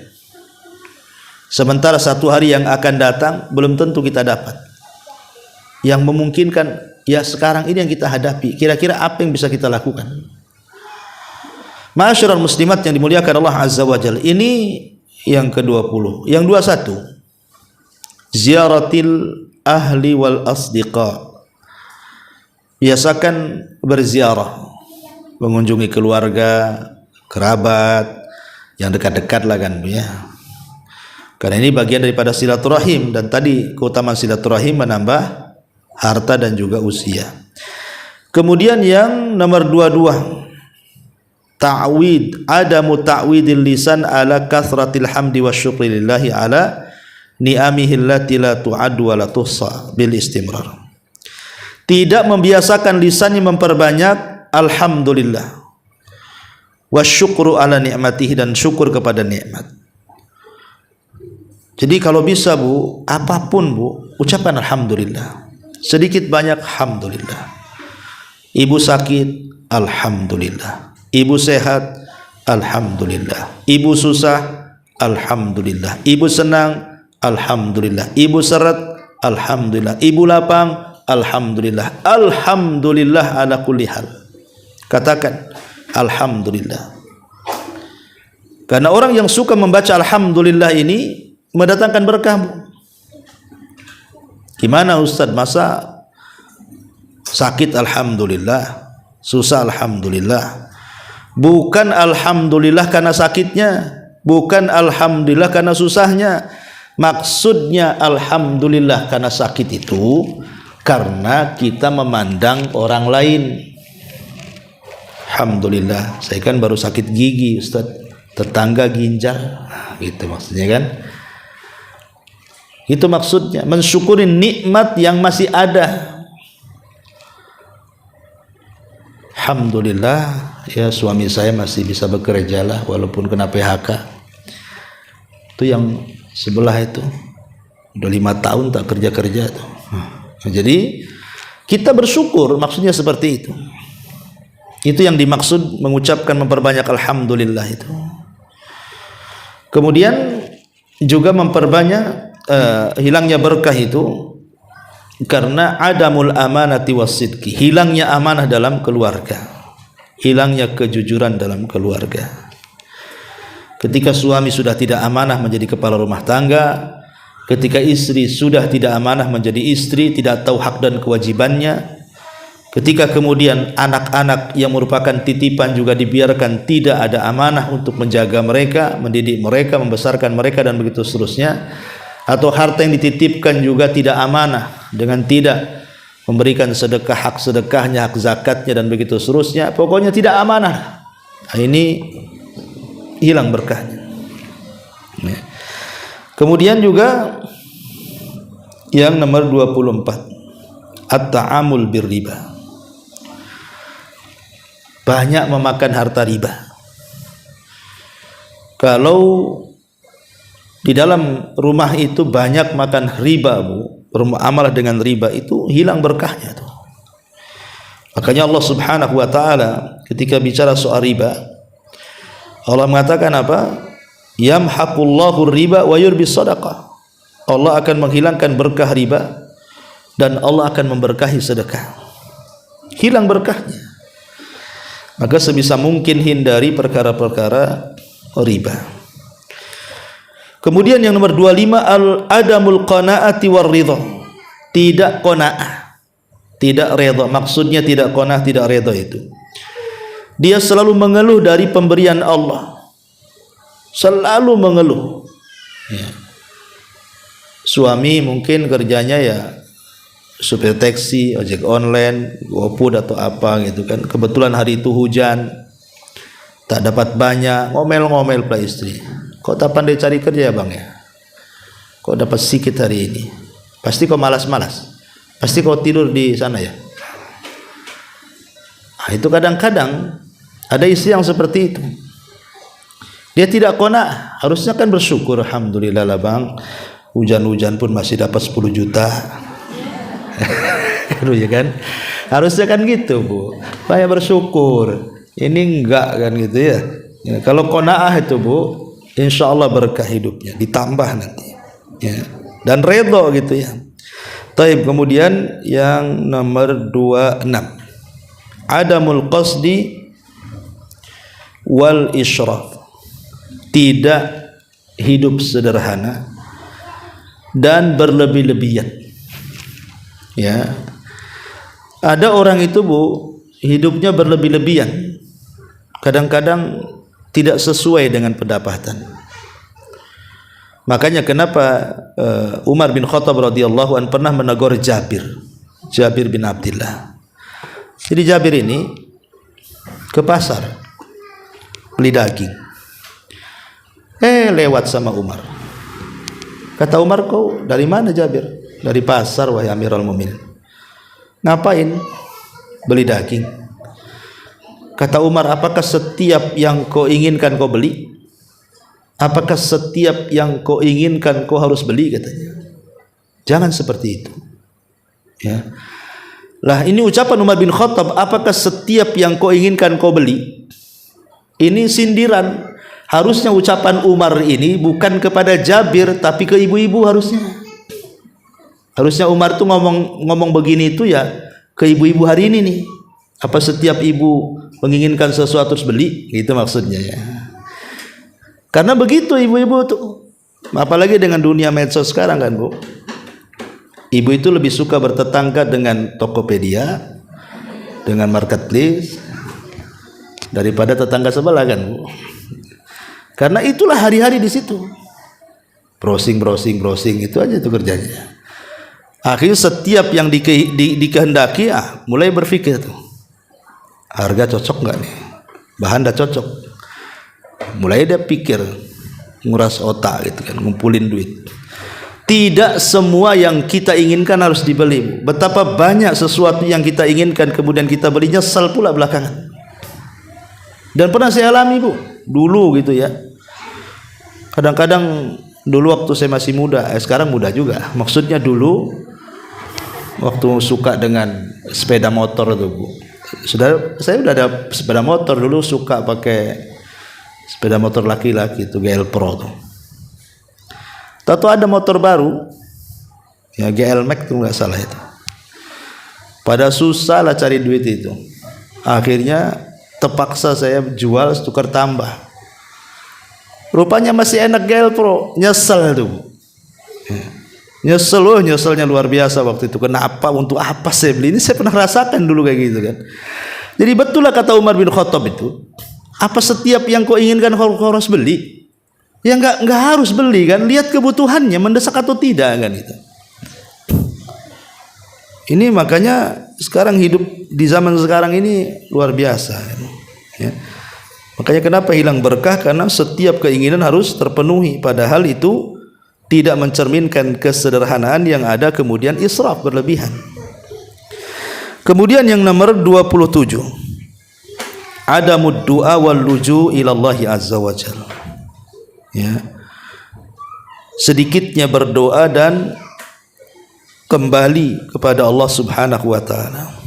Sementara satu hari yang akan datang belum tentu kita dapat. Yang memungkinkan ya sekarang ini yang kita hadapi. Kira-kira apa yang bisa kita lakukan? Ma'asyiral muslimat yang dimuliakan Allah Azza wa Jalla. Ini yang ke-20. Yang 21. Ziaratil ahli wal asdiqa. Biasakan berziarah, mengunjungi keluarga, kerabat yang dekat-dekat lah kan ya. Karena ini bagian daripada silaturahim, dan tadi keutamaan silaturahim menambah harta dan juga usia. Kemudian yang nomor 22, ta'wid, adamu ta'widil lisan ala kathratil hamdi wa syukri lillahi ala ni'amihi allati la tu'addu wa la tuhsa bil istimrar. Tidak membiasakan lisannya memperbanyak alhamdulillah wa syukru ala ni'matihi, dan syukur kepada nikmat. Jadi kalau bisa, Bu, apapun, Bu, ucapkan alhamdulillah. Sedikit banyak alhamdulillah. Ibu sakit, alhamdulillah. Ibu sehat, alhamdulillah. Ibu susah, alhamdulillah. Ibu senang, alhamdulillah. Ibu seret, alhamdulillah. Ibu lapang, alhamdulillah. Alhamdulillah ala kulli hal. Katakan alhamdulillah. Karena orang yang suka membaca alhamdulillah ini mendatangkan berkah. Gimana Ustaz, masa sakit alhamdulillah, susah alhamdulillah? Bukan alhamdulillah karena sakitnya, bukan alhamdulillah karena susahnya. Maksudnya alhamdulillah karena sakit itu karena kita memandang orang lain. Alhamdulillah, saya kan baru sakit gigi Ustaz, tetangga ginjal. Nah, gitu maksudnya kan. Itu maksudnya mensyukuri nikmat yang masih ada. Alhamdulillah ya suami saya masih bisa bekerja lah walaupun kena PHK. Itu yang sebelah itu udah 5 tahun tak kerja-kerja tuh. Jadi kita bersyukur, maksudnya seperti itu. Itu yang dimaksud mengucapkan memperbanyak alhamdulillah itu. Kemudian juga memperbanyak hilangnya berkah itu karena adamul amanati wasidqi, hilangnya amanah dalam keluarga, hilangnya kejujuran dalam keluarga. Ketika suami sudah tidak amanah menjadi kepala rumah tangga, ketika istri sudah tidak amanah menjadi istri, tidak tahu hak dan kewajibannya, ketika kemudian anak-anak yang merupakan titipan juga dibiarkan tidak ada amanah untuk menjaga mereka, mendidik mereka, membesarkan mereka dan begitu seterusnya, atau harta yang dititipkan juga tidak amanah dengan tidak memberikan sedekah, hak sedekahnya, hak zakatnya dan begitu seterusnya, pokoknya tidak amanah. Nah, ini hilang berkahnya. Kemudian juga yang nomor 24, at-ta'amul birriba, banyak memakan harta riba. Kalau di dalam rumah itu banyak makan riba, Bu, bermuamalah dengan riba, itu hilang berkahnya tuh. Makanya Allah Subhanahu wa taala ketika bicara soal riba, Allah mengatakan apa? Yamhaqullahu riba wa yurbis shadaqah. Allah akan menghilangkan berkah riba dan Allah akan memberkahi sedekah. Hilang berkahnya. Maka sebisa mungkin hindari perkara-perkara riba. Kemudian yang nomor 25, al-adamul qanaati war ridha. Tidak qanaah, tidak redha. Maksudnya tidak qanaah, tidak redha itu dia selalu mengeluh dari pemberian Allah. Selalu mengeluh ya. Suami mungkin kerjanya ya supir taksi, ojek online, GoFood atau apa gitu kan. Kebetulan hari itu hujan, tak dapat banyak, ngomel-ngomel pula istri. Kok tak pandai cari kerja bang ya? Kok dapat sedikit hari ini? Pasti kau malas-malas. Pasti kau tidur di sana ya. Nah, itu kadang-kadang ada istri yang seperti itu. Dia tidak qanaah, harusnya kan bersyukur, alhamdulillah lah bang, hujan-hujan pun masih dapat 10 juta. Ya kan? Harusnya kan gitu Bu, banyak bersyukur. Ini enggak kan gitu ya. Ya kalau qanaah itu Bu, insya Allah berkah hidupnya, ditambah nanti. Ya. Dan redha gitu ya. Taib, kemudian yang nomor 26, adamul qasdi wal israf, tidak hidup sederhana dan berlebih-lebihan. Ya, ada orang itu Bu, hidupnya berlebih-lebihan, kadang-kadang tidak sesuai dengan pendapatan. Makanya kenapa Umar bin Khattab radhiyallahu anhu pernah menegur Jabir bin Abdullah. Jadi Jabir ini ke pasar beli daging. Lewat sama Umar. Kata Umar, kau dari mana Jabir? Dari pasar wahai Amirul Mukminin. Ngapain? Beli daging. Kata Umar, apakah setiap yang kau inginkan kau beli? Apakah setiap yang kau inginkan kau harus beli? Katanya. Jangan seperti itu. Ya. Lah ini ucapan Umar bin Khattab, apakah setiap yang kau inginkan kau beli? Ini sindiran. Harusnya ucapan Umar ini bukan kepada Jabir, tapi ke ibu-ibu harusnya. Harusnya Umar tuh ngomong begini itu ya ke ibu-ibu hari ini nih. Apa setiap ibu menginginkan sesuatu harus beli? Gitu maksudnya ya. Karena begitu ibu-ibu tuh. Apalagi dengan dunia medsos sekarang kan Bu. Ibu itu lebih suka bertetangga dengan Tokopedia, dengan Marketplace, daripada tetangga sebelah kan Bu. Karena itulah hari-hari di situ. Browsing itu aja tuh kerjanya. Akhirnya setiap yang dikehendaki mulai berpikir tuh. Harga cocok enggak nih? Bahan dah cocok. Mulai dia pikir, nguras otak gitu kan, ngumpulin duit. Tidak semua yang kita inginkan harus dibeli. Betapa banyak sesuatu yang kita inginkan kemudian kita beli, nyesal pula belakangan. Dan pernah saya alami Bu, dulu gitu ya. Kadang-kadang dulu waktu saya masih muda, sekarang muda juga. Maksudnya dulu waktu suka dengan sepeda motor tuh Bu. Saya udah ada sepeda motor dulu, suka pakai sepeda motor laki-laki itu GL Pro tuh. Tahu ada motor baru, ya GL Max tuh nggak salah itu. Pada susah lah cari duit itu. Akhirnya terpaksa saya jual tukar tambah. Rupanya masih enak GL Pro, nyesel tuh. Nyeselnya luar biasa waktu itu. Kenapa? Untuk apa saya beli ini? Saya pernah rasakan dulu kayak gitu kan. Jadi betul lah kata Umar bin Khattab itu. Apa setiap yang kau inginkan kau harus beli? Ya enggak harus beli kan. Lihat kebutuhannya mendesak atau tidak kan itu. Ini makanya sekarang hidup di zaman sekarang ini luar biasa. Ya. Makanya kenapa hilang berkah? Karena setiap keinginan harus terpenuhi. Padahal itu tidak mencerminkan kesederhanaan yang ada, kemudian israf berlebihan. Kemudian yang nomor 27, adamud du'a wal luju ilallahi azza wa jalla. Ya. Sedikitnya berdoa dan kembali kepada Allah Subhanahu wa taala.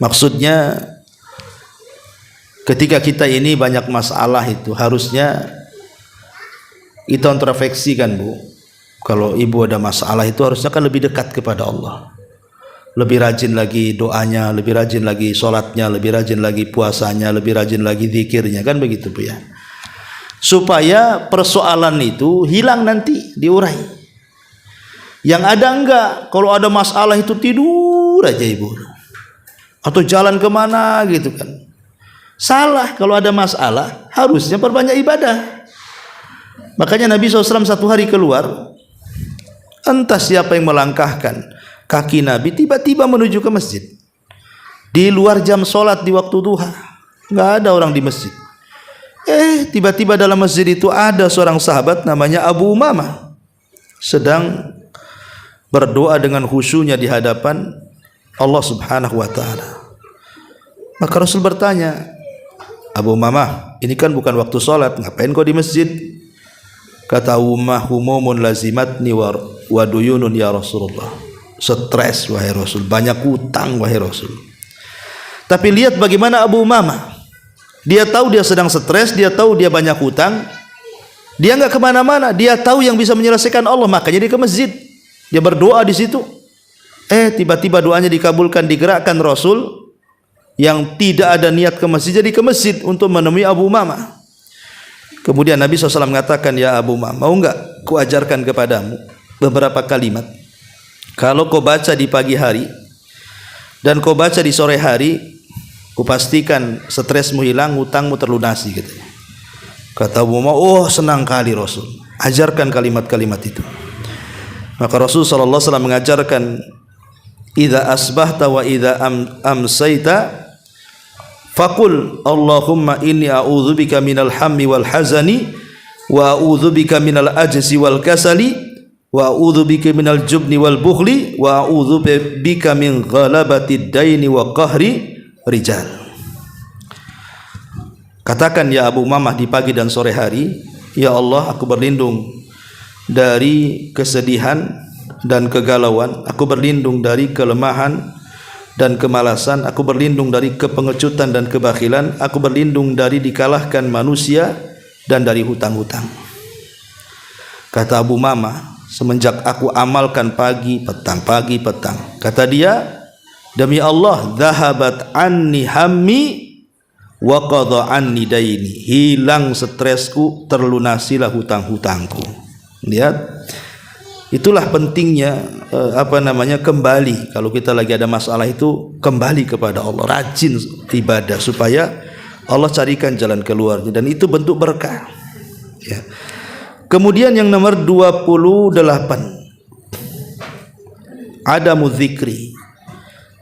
Maksudnya ketika kita ini banyak masalah itu harusnya kita introspeksikan Bu. Kalau ibu ada masalah itu harusnya kan lebih dekat kepada Allah. Lebih rajin lagi doanya, lebih rajin lagi sholatnya, lebih rajin lagi puasanya, lebih rajin lagi zikirnya, kan begitu Bu ya. Supaya persoalan itu hilang nanti, diurai. Yang ada enggak, kalau ada masalah itu tidur aja ibu. Atau jalan kemana gitu kan. Salah, kalau ada masalah harusnya perbanyak ibadah. Makanya Nabi SAW satu hari keluar, Entah siapa yang melangkahkan kaki Nabi tiba-tiba menuju ke masjid di luar jam sholat di waktu duha, nggak ada orang di masjid. Tiba-tiba dalam masjid itu ada seorang sahabat namanya Abu Umamah sedang berdoa dengan khusyunya di hadapan Allah Subhanahu wa taala. Maka Rasul bertanya, Abu Umamah, ini kan bukan waktu sholat, ngapain kau di masjid? Kata Umamah, humumun lazimatni wa duyunun ya Rasulullah. Stres wahai Rasul, banyak hutang wahai Rasul. Tapi lihat bagaimana Abu Umamah, dia tahu dia sedang stres, dia tahu dia banyak hutang, dia nggak kemana-mana, dia tahu yang bisa menyelesaikan Allah, makanya dia ke masjid, dia berdoa di situ. Tiba-tiba doanya dikabulkan, digerakkan Rasul yang tidak ada niat ke masjid jadi ke masjid untuk menemui Abu Umamah. Kemudian Nabi SAW mengatakan, ya Abu Umamah, mau nggak ku ajarkan kepadamu beberapa kalimat, kalau kau baca di pagi hari dan kau baca di sore hari, ku pastikan stresmu hilang, hutangmu terlunasi, gitu. Kata Abu Umamah, oh senang kali Rasul, ajarkan kalimat-kalimat itu. Maka Rasul SAW mengajarkan, idza asbahta wa idza amsayta faqul Allahumma inni a'udzubika minal hammi wal hazani wa a'udzubika minal ajzi wal kasali wa a'udzubika minal jubni wal bukhli wa a'udzubika min ghalabatid daini wa qahri rijal. Katakan ya Abu Umamah di pagi dan sore hari, ya Allah, aku berlindung dari kesedihan dan kegalauan, aku berlindung dari kelemahan dan kemalasan, aku berlindung dari kepengecutan dan kebakhilan, aku berlindung dari dikalahkan manusia dan dari hutang-hutang. Kata Abu Umamah, semenjak aku amalkan pagi petang, kata dia, demi Allah, dhahabat anni hammi wa qadha anni daini, hilang stresku, terlunasilah hutang-hutangku. Lihat, itulah pentingnya kembali, kalau kita lagi ada masalah itu kembali kepada Allah, rajin ibadah supaya Allah carikan jalan keluar, dan itu bentuk berkah, ya. Kemudian yang nomor 28, adamu dzikri,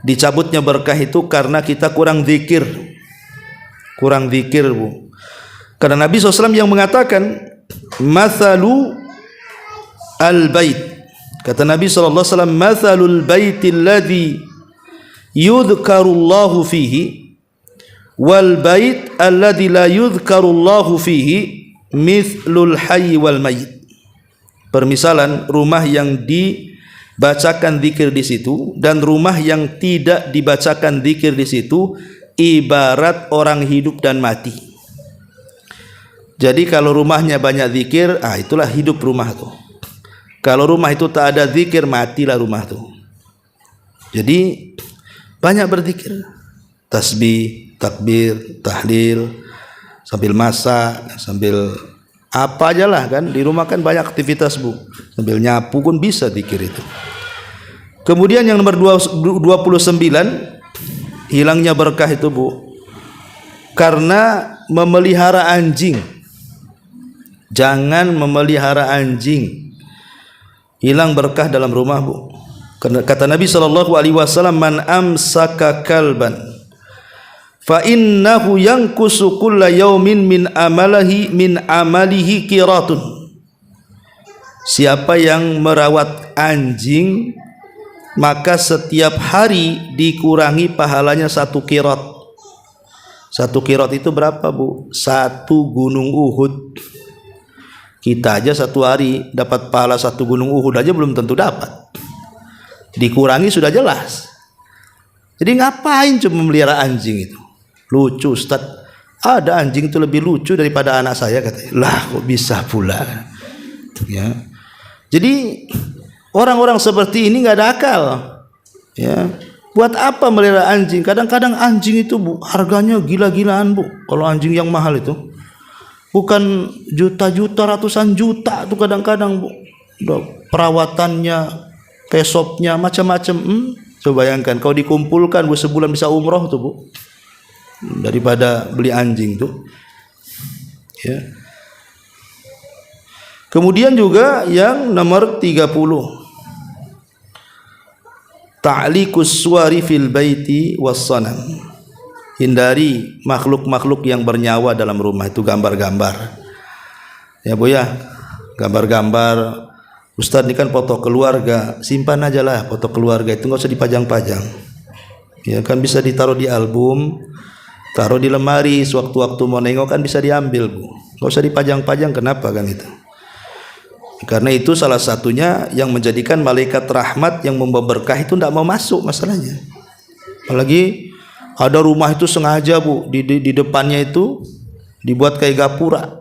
dicabutnya berkah itu karena kita kurang zikir, Bu. Karena Nabi SAW yang mengatakan, mathalu al-bait, kata Nabi SAW, mathalul baitil ladzi yudhkarullahu fihi wal bait alladzi la yudhkarullahu fihi mithlul hayy wal mayyit. Permisalan rumah yang dibacakan zikir di situ dan rumah yang tidak dibacakan zikir di situ ibarat orang hidup dan mati. Jadi kalau rumahnya banyak zikir, itulah hidup rumah tuh. Kalau rumah itu tak ada zikir, matilah rumah tuh. Jadi banyak berzikir, tasbih, takbir, tahlil, sambil masak, sambil apa aja lah, kan di rumah kan banyak aktivitas, Bu. Sambil nyapu pun bisa zikir itu. Kemudian yang nomor 29, hilangnya berkah itu, Bu, karena memelihara anjing. Jangan memelihara anjing, hilang berkah dalam rumah, Bu. Karena kata Nabi SAW, man amsaka kalban fa innahu yankusu kulla yaumin min amalihi qiratun. Siapa yang merawat anjing, maka setiap hari dikurangi pahalanya 1 qirat. 1 qirat itu berapa, Bu? 1 gunung Uhud. Kita aja 1 hari dapat pahala 1 gunung Uhud aja belum tentu dapat, dikurangi sudah jelas. Jadi ngapain cuma memelihara anjing itu? Lucu, Ustaz, ada anjing itu lebih lucu daripada anak saya, katanya. Lah kok bisa pula, ya. Jadi orang-orang seperti ini nggak ada akal, ya. Buat apa melihara anjing? Kadang-kadang anjing itu, Bu, harganya gila-gilaan, Bu. Kalau anjing yang mahal itu bukan juta-juta, ratusan juta tuh kadang-kadang, Bu. Perawatannya, pesopnya, macam-macam. Coba bayangkan kalau dikumpulkan, Bu, sebulan bisa umroh tuh, Bu, daripada beli anjing tuh, ya. Kemudian juga yang nomor 30, ta'liqus suwari fil baiti wassanam. Hindari makhluk-makhluk yang bernyawa dalam rumah itu, gambar-gambar. Ya Bu ya, gambar-gambar. Ustaz ini kan foto keluarga, simpan aja lah foto keluarga itu, nggak usah dipajang-pajang. Ya kan bisa ditaruh di album, taruh di lemari, sewaktu-waktu mau nengok kan bisa diambil Bu. Nggak usah dipajang-pajang, kenapa kan itu? Karena itu salah satunya yang menjadikan malaikat rahmat yang membawa berkah itu tidak mau masuk masalahnya. Apalagi ada rumah itu sengaja Bu, di depannya itu dibuat kayak gapura,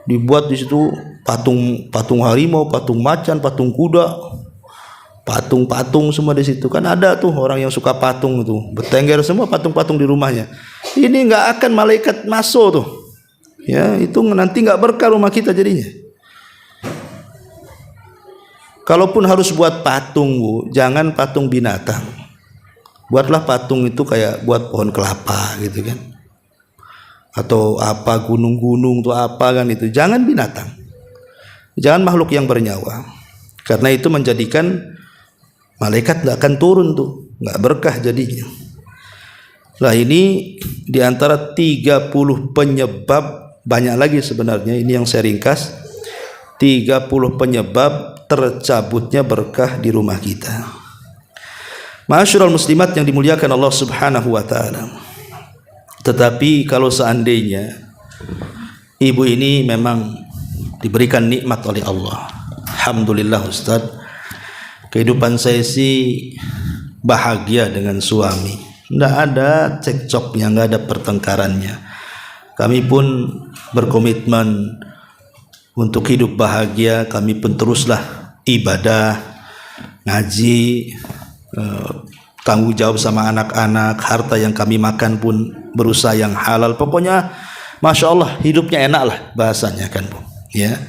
dibuat di situ patung harimau, patung macan, patung kuda, patung semua di situ. Kan ada tuh orang yang suka patung itu, bertengger semua patung-patung di rumahnya. Ini nggak akan malaikat masuk tuh. Ya itu nanti nggak berkah rumah kita jadinya. Kalaupun harus buat patung Bu, jangan patung binatang. Buatlah patung itu kayak buat pohon kelapa gitu kan, atau apa gunung-gunung tuh apa kan itu. Jangan binatang, jangan makhluk yang bernyawa, karena itu menjadikan malaikat nggak akan turun tuh, nggak berkah jadinya. Lah ini diantara 30 penyebab, banyak lagi sebenarnya, ini yang saya ringkas. 30 penyebab tercabutnya berkah di rumah kita. Ma'asyiral muslimat yang dimuliakan Allah Subhanahu wa taala. Tetapi kalau seandainya ibu ini memang diberikan nikmat oleh Allah, alhamdulillah Ustaz, kehidupan saya sih bahagia dengan suami, tidak ada cekcoknya, nggak ada pertengkarannya. Kami pun berkomitmen untuk hidup bahagia. Kami pun teruslah ibadah, ngaji, tanggung jawab sama anak-anak. Harta yang kami makan pun berusaha yang halal. Pokoknya Masya Allah hidupnya enak lah bahasanya kan Bu ya.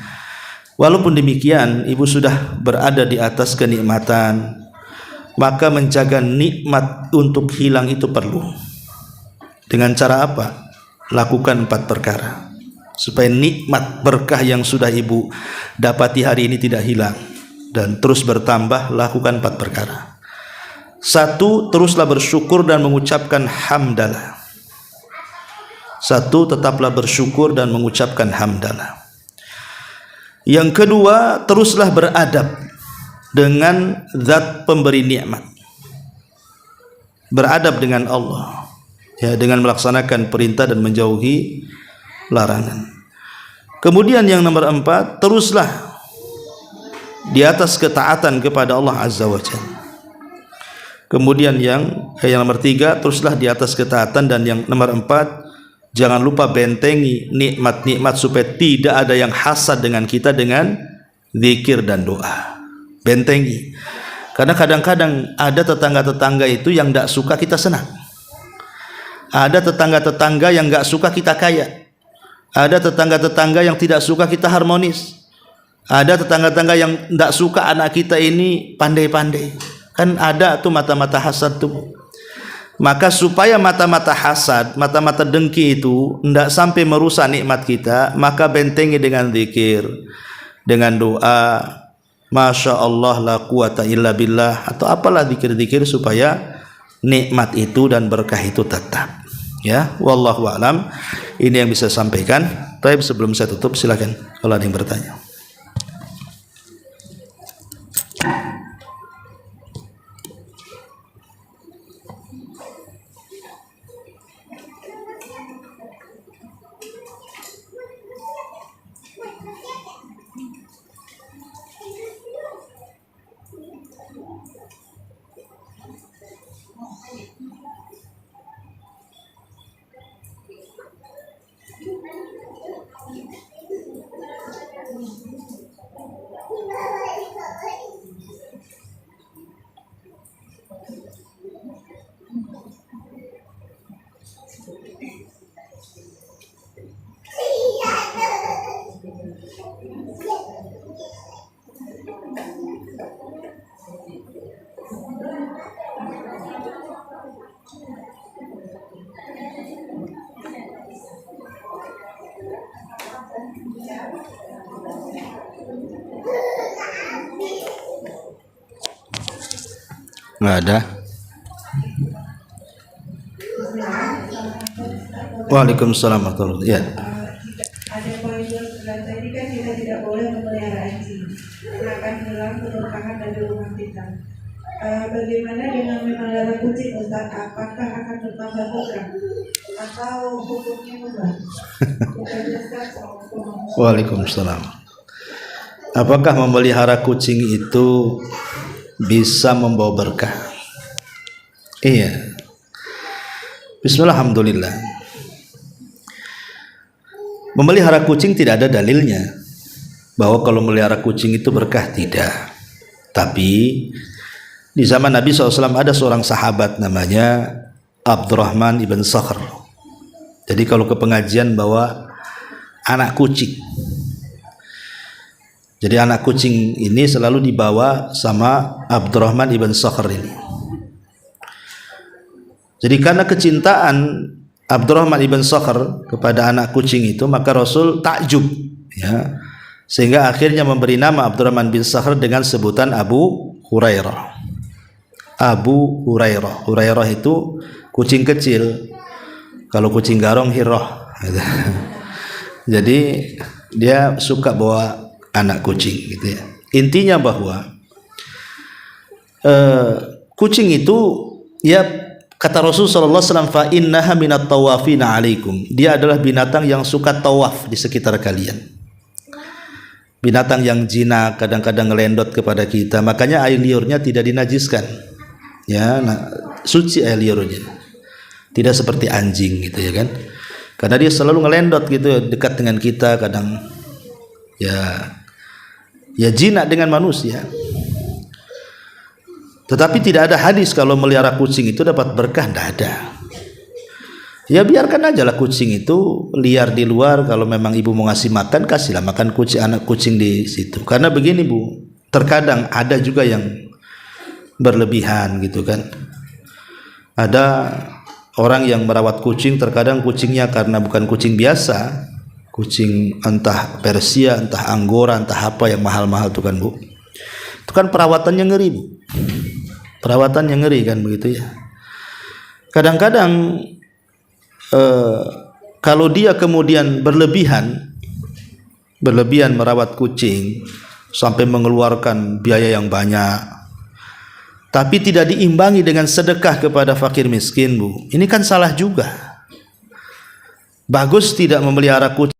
Walaupun demikian ibu sudah berada di atas kenikmatan, maka menjaga nikmat untuk hilang itu perlu. Dengan cara apa? Lakukan 4 perkara supaya nikmat berkah yang sudah ibu dapati hari ini tidak hilang dan terus bertambah. Lakukan 4 perkara. 1, teruslah bersyukur dan mengucapkan hamdalah. 1, tetaplah bersyukur dan mengucapkan hamdalah. Yang kedua, teruslah beradab dengan zat pemberi nikmat. Beradab dengan Allah ya, dengan melaksanakan perintah dan menjauhi larangan. Kemudian yang nomor 4, teruslah di atas ketaatan kepada Allah Azza wa Jalla. Kemudian yang nomor 3, teruslah di atas ketaatan. Dan yang nomor 4, jangan lupa bentengi nikmat-nikmat supaya tidak ada yang hasad dengan kita dengan zikir dan doa. Bentengi. Karena kadang-kadang ada tetangga-tetangga itu yang tidak suka kita senang. Ada tetangga-tetangga yang nggak suka kita kaya. Ada tetangga-tetangga yang tidak suka kita harmonis. Ada tetangga-tetangga yang tidak suka anak kita ini pandai-pandai. Kan ada tuh mata-mata hasad tuh. Maka supaya mata-mata hasad, mata-mata dengki itu tidak sampai merusak nikmat kita, maka bentengi dengan zikir, dengan doa, Masya Allah la quwata illa billah, atau apalah zikir-zikir supaya nikmat itu dan berkah itu tetap. Ya, wallahu a'lam. Ini yang bisa sampaikan. Tapi sebelum saya tutup, silakan kalau ada yang bertanya. Nggak ada. Waalaikumsalam warahmatullahi wabarakatuh. Ya.
Ada poin 12 tadi kan kita tidak boleh memelihara anjing, karena akan hilang keberkahan dari rumah kita. Bagaimana dengan memelihara kucing, Ustaz? Apakah akan bertambah berkah atau hukumnya mubah?
Waalaikumsalam. Apakah memelihara kucing itu bisa membawa berkah? Iya. Bismillah, alhamdulillah. Memelihara kucing tidak ada dalilnya bahwa kalau memelihara kucing itu berkah, tidak. Tapi di zaman Nabi SAW ada seorang sahabat namanya Abdurrahman ibn Sakhr. Jadi kalau ke pengajian bawa anak kucing. Jadi anak kucing ini selalu dibawa sama Abdurrahman ibn Sakhr ini. Jadi karena kecintaan Abdurrahman ibn Sakhr kepada anak kucing itu, maka Rasul takjub, ya, sehingga akhirnya memberi nama Abdurrahman bin Sakhr dengan sebutan Abu Hurairah. Abu Hurairah. Hurairah itu kucing kecil. Kalau kucing garong Hirah. Jadi dia suka bawa anak kucing, gitu ya. Intinya bahwa kucing itu, ya, kata Rasul sallallahu alaihi wasallam, fa innaha minat tawafina alaikum. Dia adalah binatang yang suka tawaf di sekitar kalian. Binatang yang jinak, kadang-kadang ngelendot kepada kita. Makanya air liurnya tidak dinajiskan. Ya, suci air liurnya. Tidak seperti anjing, gitu ya kan. Karena dia selalu ngelendot gitu dekat dengan kita, kadang ya jinak dengan manusia. Tetapi tidak ada hadis kalau melihara kucing itu dapat berkah, tidak ada. Ya biarkan aja lah kucing itu liar di luar. Kalau memang ibu mau ngasih makan, kasihlah makan kucing, anak kucing di situ. Karena begini Bu, terkadang ada juga yang berlebihan gitu kan. Ada orang yang merawat kucing, terkadang kucingnya karena bukan kucing biasa, kucing entah Persia, entah Anggora, entah apa yang mahal-mahal tuh kan Bu. Itu kan perawatannya ngeri Bu. Perawatan yang ngeri kan begitu ya. Kadang-kadang kalau dia kemudian berlebihan merawat kucing sampai mengeluarkan biaya yang banyak, tapi tidak diimbangi dengan sedekah kepada fakir miskin Bu, ini kan salah juga. Bagus tidak memelihara kucing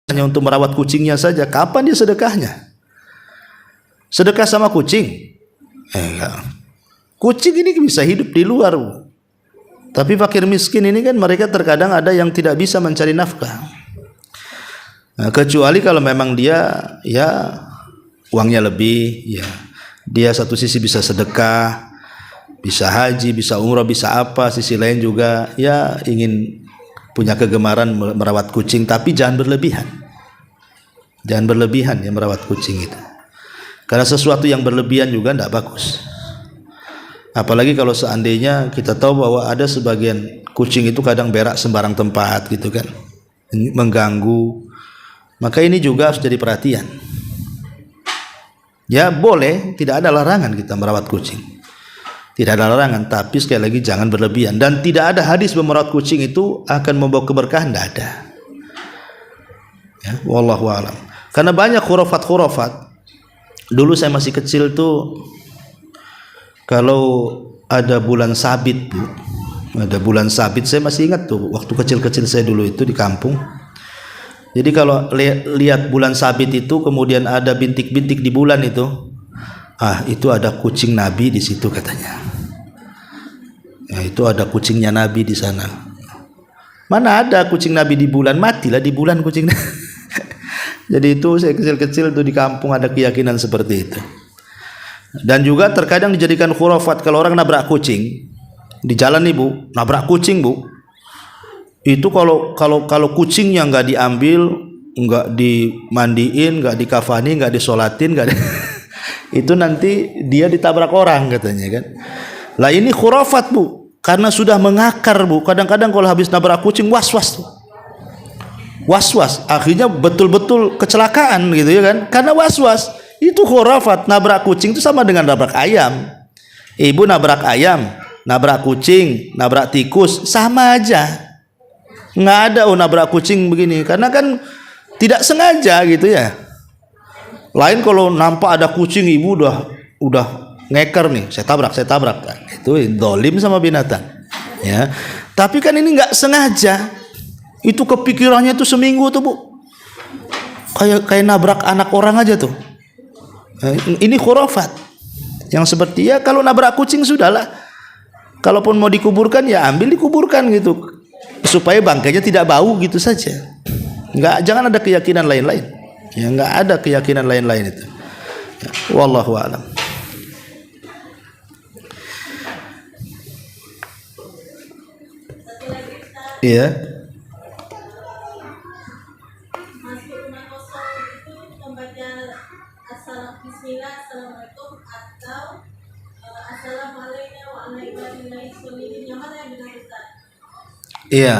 hanya untuk merawat kucingnya saja. Kapan dia sedekahnya? Sedekah sama kucing? Enggak. Kucing ini bisa hidup di luar, Bu. Tapi fakir miskin ini kan mereka terkadang ada yang tidak bisa mencari nafkah. Nah, kecuali kalau memang dia ya uangnya lebih, ya dia satu sisi bisa sedekah, bisa haji, bisa umrah, bisa apa, sisi lain juga ya ingin punya kegemaran merawat kucing, tapi jangan berlebihan. Jangan berlebihan ya merawat kucing itu. Karena sesuatu yang berlebihan juga tidak bagus. Apalagi kalau seandainya kita tahu bahwa ada sebagian kucing itu kadang berak sembarang tempat gitu kan, mengganggu. Maka ini juga harus jadi perhatian. Ya boleh, tidak ada larangan kita merawat kucing. Tidak ada larangan, tapi sekali lagi jangan berlebihan. Dan tidak ada hadis merawat kucing itu akan membawa keberkahan, tidak ada. Ya, wallahu a'lam. Karena banyak khurafat-khurafat. Dulu saya masih kecil tuh, kalau ada bulan sabit Bu, ada bulan sabit, saya masih ingat tuh waktu kecil-kecil saya dulu itu di kampung. Jadi kalau lihat bulan sabit itu kemudian ada bintik-bintik di bulan itu, itu ada kucing Nabi di situ katanya. Ya, itu ada kucingnya Nabi di sana. Mana ada kucing Nabi di bulan? Matilah di bulan kucing Nabi. Jadi itu saya kecil-kecil tuh di kampung ada keyakinan seperti itu. Dan juga terkadang dijadikan khurafat kalau orang nabrak kucing di jalan nih Bu, nabrak kucing Bu. Itu kalau kucingnya nggak diambil, nggak dimandiin, nggak dikafani, nggak disolatin, nggak itu nanti dia ditabrak orang katanya kan. Lah ini khurafat Bu, karena sudah mengakar Bu. Kadang-kadang kalau habis nabrak kucing was-was tuh. Was-was, akhirnya betul-betul kecelakaan gitu ya kan, karena was-was. Itu khurafat. Nabrak kucing itu sama dengan nabrak ayam. Ibu nabrak ayam, nabrak kucing, nabrak tikus, sama aja. Nggak ada nabrak kucing begini, karena kan tidak sengaja gitu ya. Lain kalau nampak ada kucing, ibu udah ngeker nih, saya tabrak. Itu dolim sama binatang. Ya. Tapi kan ini nggak sengaja. Itu kepikirannya tuh seminggu tuh, Bu. Kayak nabrak anak orang aja tuh. Ini khurafat. Yang seperti ya kalau nabrak kucing sudahlah. Kalaupun mau dikuburkan ya ambil dikuburkan gitu. Supaya bangkainya tidak bau gitu saja. Jangan ada keyakinan lain-lain. Ya enggak ada keyakinan lain-lain itu. Ya, wallahu a'lam. Iya.
Bismillah, Assalamualaikum atau Assalamualaikum warahmatullahi wabarakatuh. Yang mana yang benar, Ustaz?
Iya.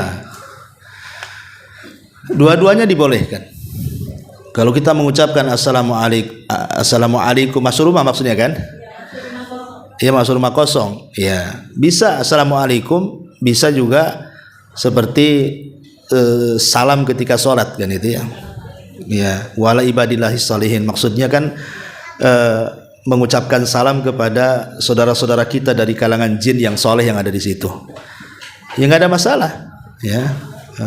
Dua-duanya dibolehkan. Kalau kita mengucapkan assalamualaikum masuk rumah maksudnya kan? Iya, masuk rumah kosong. Iya, bisa assalamualaikum, bisa juga seperti salam ketika sholat kan itu ya. Ya, wala ibadillahi sholihin, maksudnya kan mengucapkan salam kepada saudara-saudara kita dari kalangan jin yang soleh yang ada di situ. Ya nggak ada masalah, ya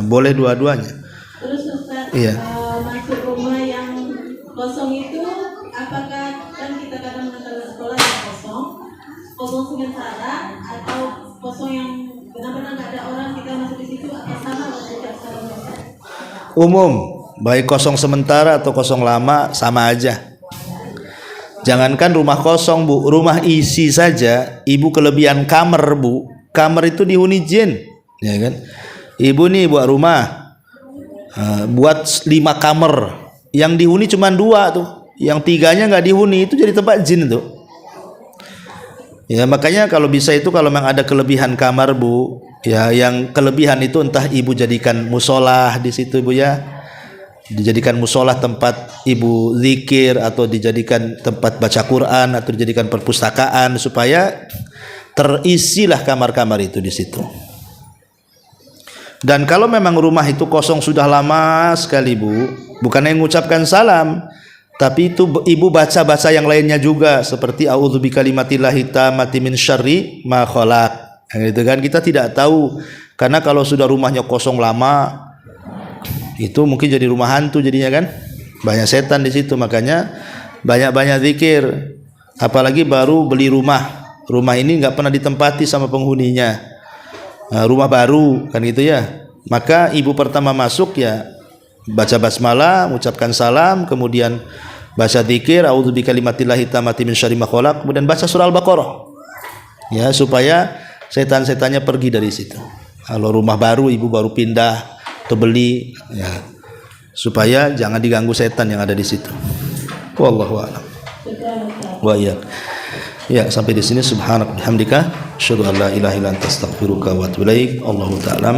boleh dua-duanya.
Terus Ustaz,
Iya.
masuk rumah yang kosong itu, apakah kan kita kadang mengatakan sekolah yang kosong sementara, atau kosong yang benar-benar nggak ada orang, kita masuk di situ, atau sama maksudnya?
Umum, baik kosong sementara atau kosong lama sama aja. Jangankan rumah kosong, Bu, rumah isi saja. Ibu kelebihan kamar, Bu. Kamar itu dihuni jin, ya kan? Ibu nih buat rumah, buat 5 kamar, yang dihuni cuma 2 tuh, yang 3-nya nggak dihuni, itu jadi tempat jin tuh. Ya makanya kalau bisa itu, kalau memang ada kelebihan kamar, Bu, ya yang kelebihan itu entah ibu jadikan musola di situ, Bu ya. Dijadikan musola tempat ibu zikir, atau dijadikan tempat baca Quran, atau dijadikan perpustakaan, supaya terisilah kamar-kamar itu di situ. Dan kalau memang rumah itu kosong sudah lama sekali, Bu, bukan yang mengucapkan salam, tapi itu ibu baca-baca yang lainnya juga, seperti a'udzu bikalimatillahi tammati min syarri ma khalaq. Gitu kan, kita tidak tahu, karena kalau sudah rumahnya kosong lama, itu mungkin jadi rumah hantu jadinya kan, banyak setan di situ. Makanya banyak-banyak zikir, apalagi baru beli rumah ini nggak pernah ditempati sama penghuninya, rumah baru kan gitu ya. Maka ibu pertama masuk ya baca basmalah, mengucapkan salam, kemudian baca zikir a'udzu bikalimatillahi tammati min syarri ma khalaq, kemudian baca surah Al-Baqarah ya, supaya setan-setannya pergi dari situ. Kalau rumah baru, ibu baru pindah atau beli ya, supaya jangan diganggu setan yang ada di situ. Wallahu a'lam. Wa iyyak. Ya, sampai di sini. Subhanak bihamdika asyhadu an la ilaha illa anta astaghfiruka wa atubu ilaik. Allahu ta'ala.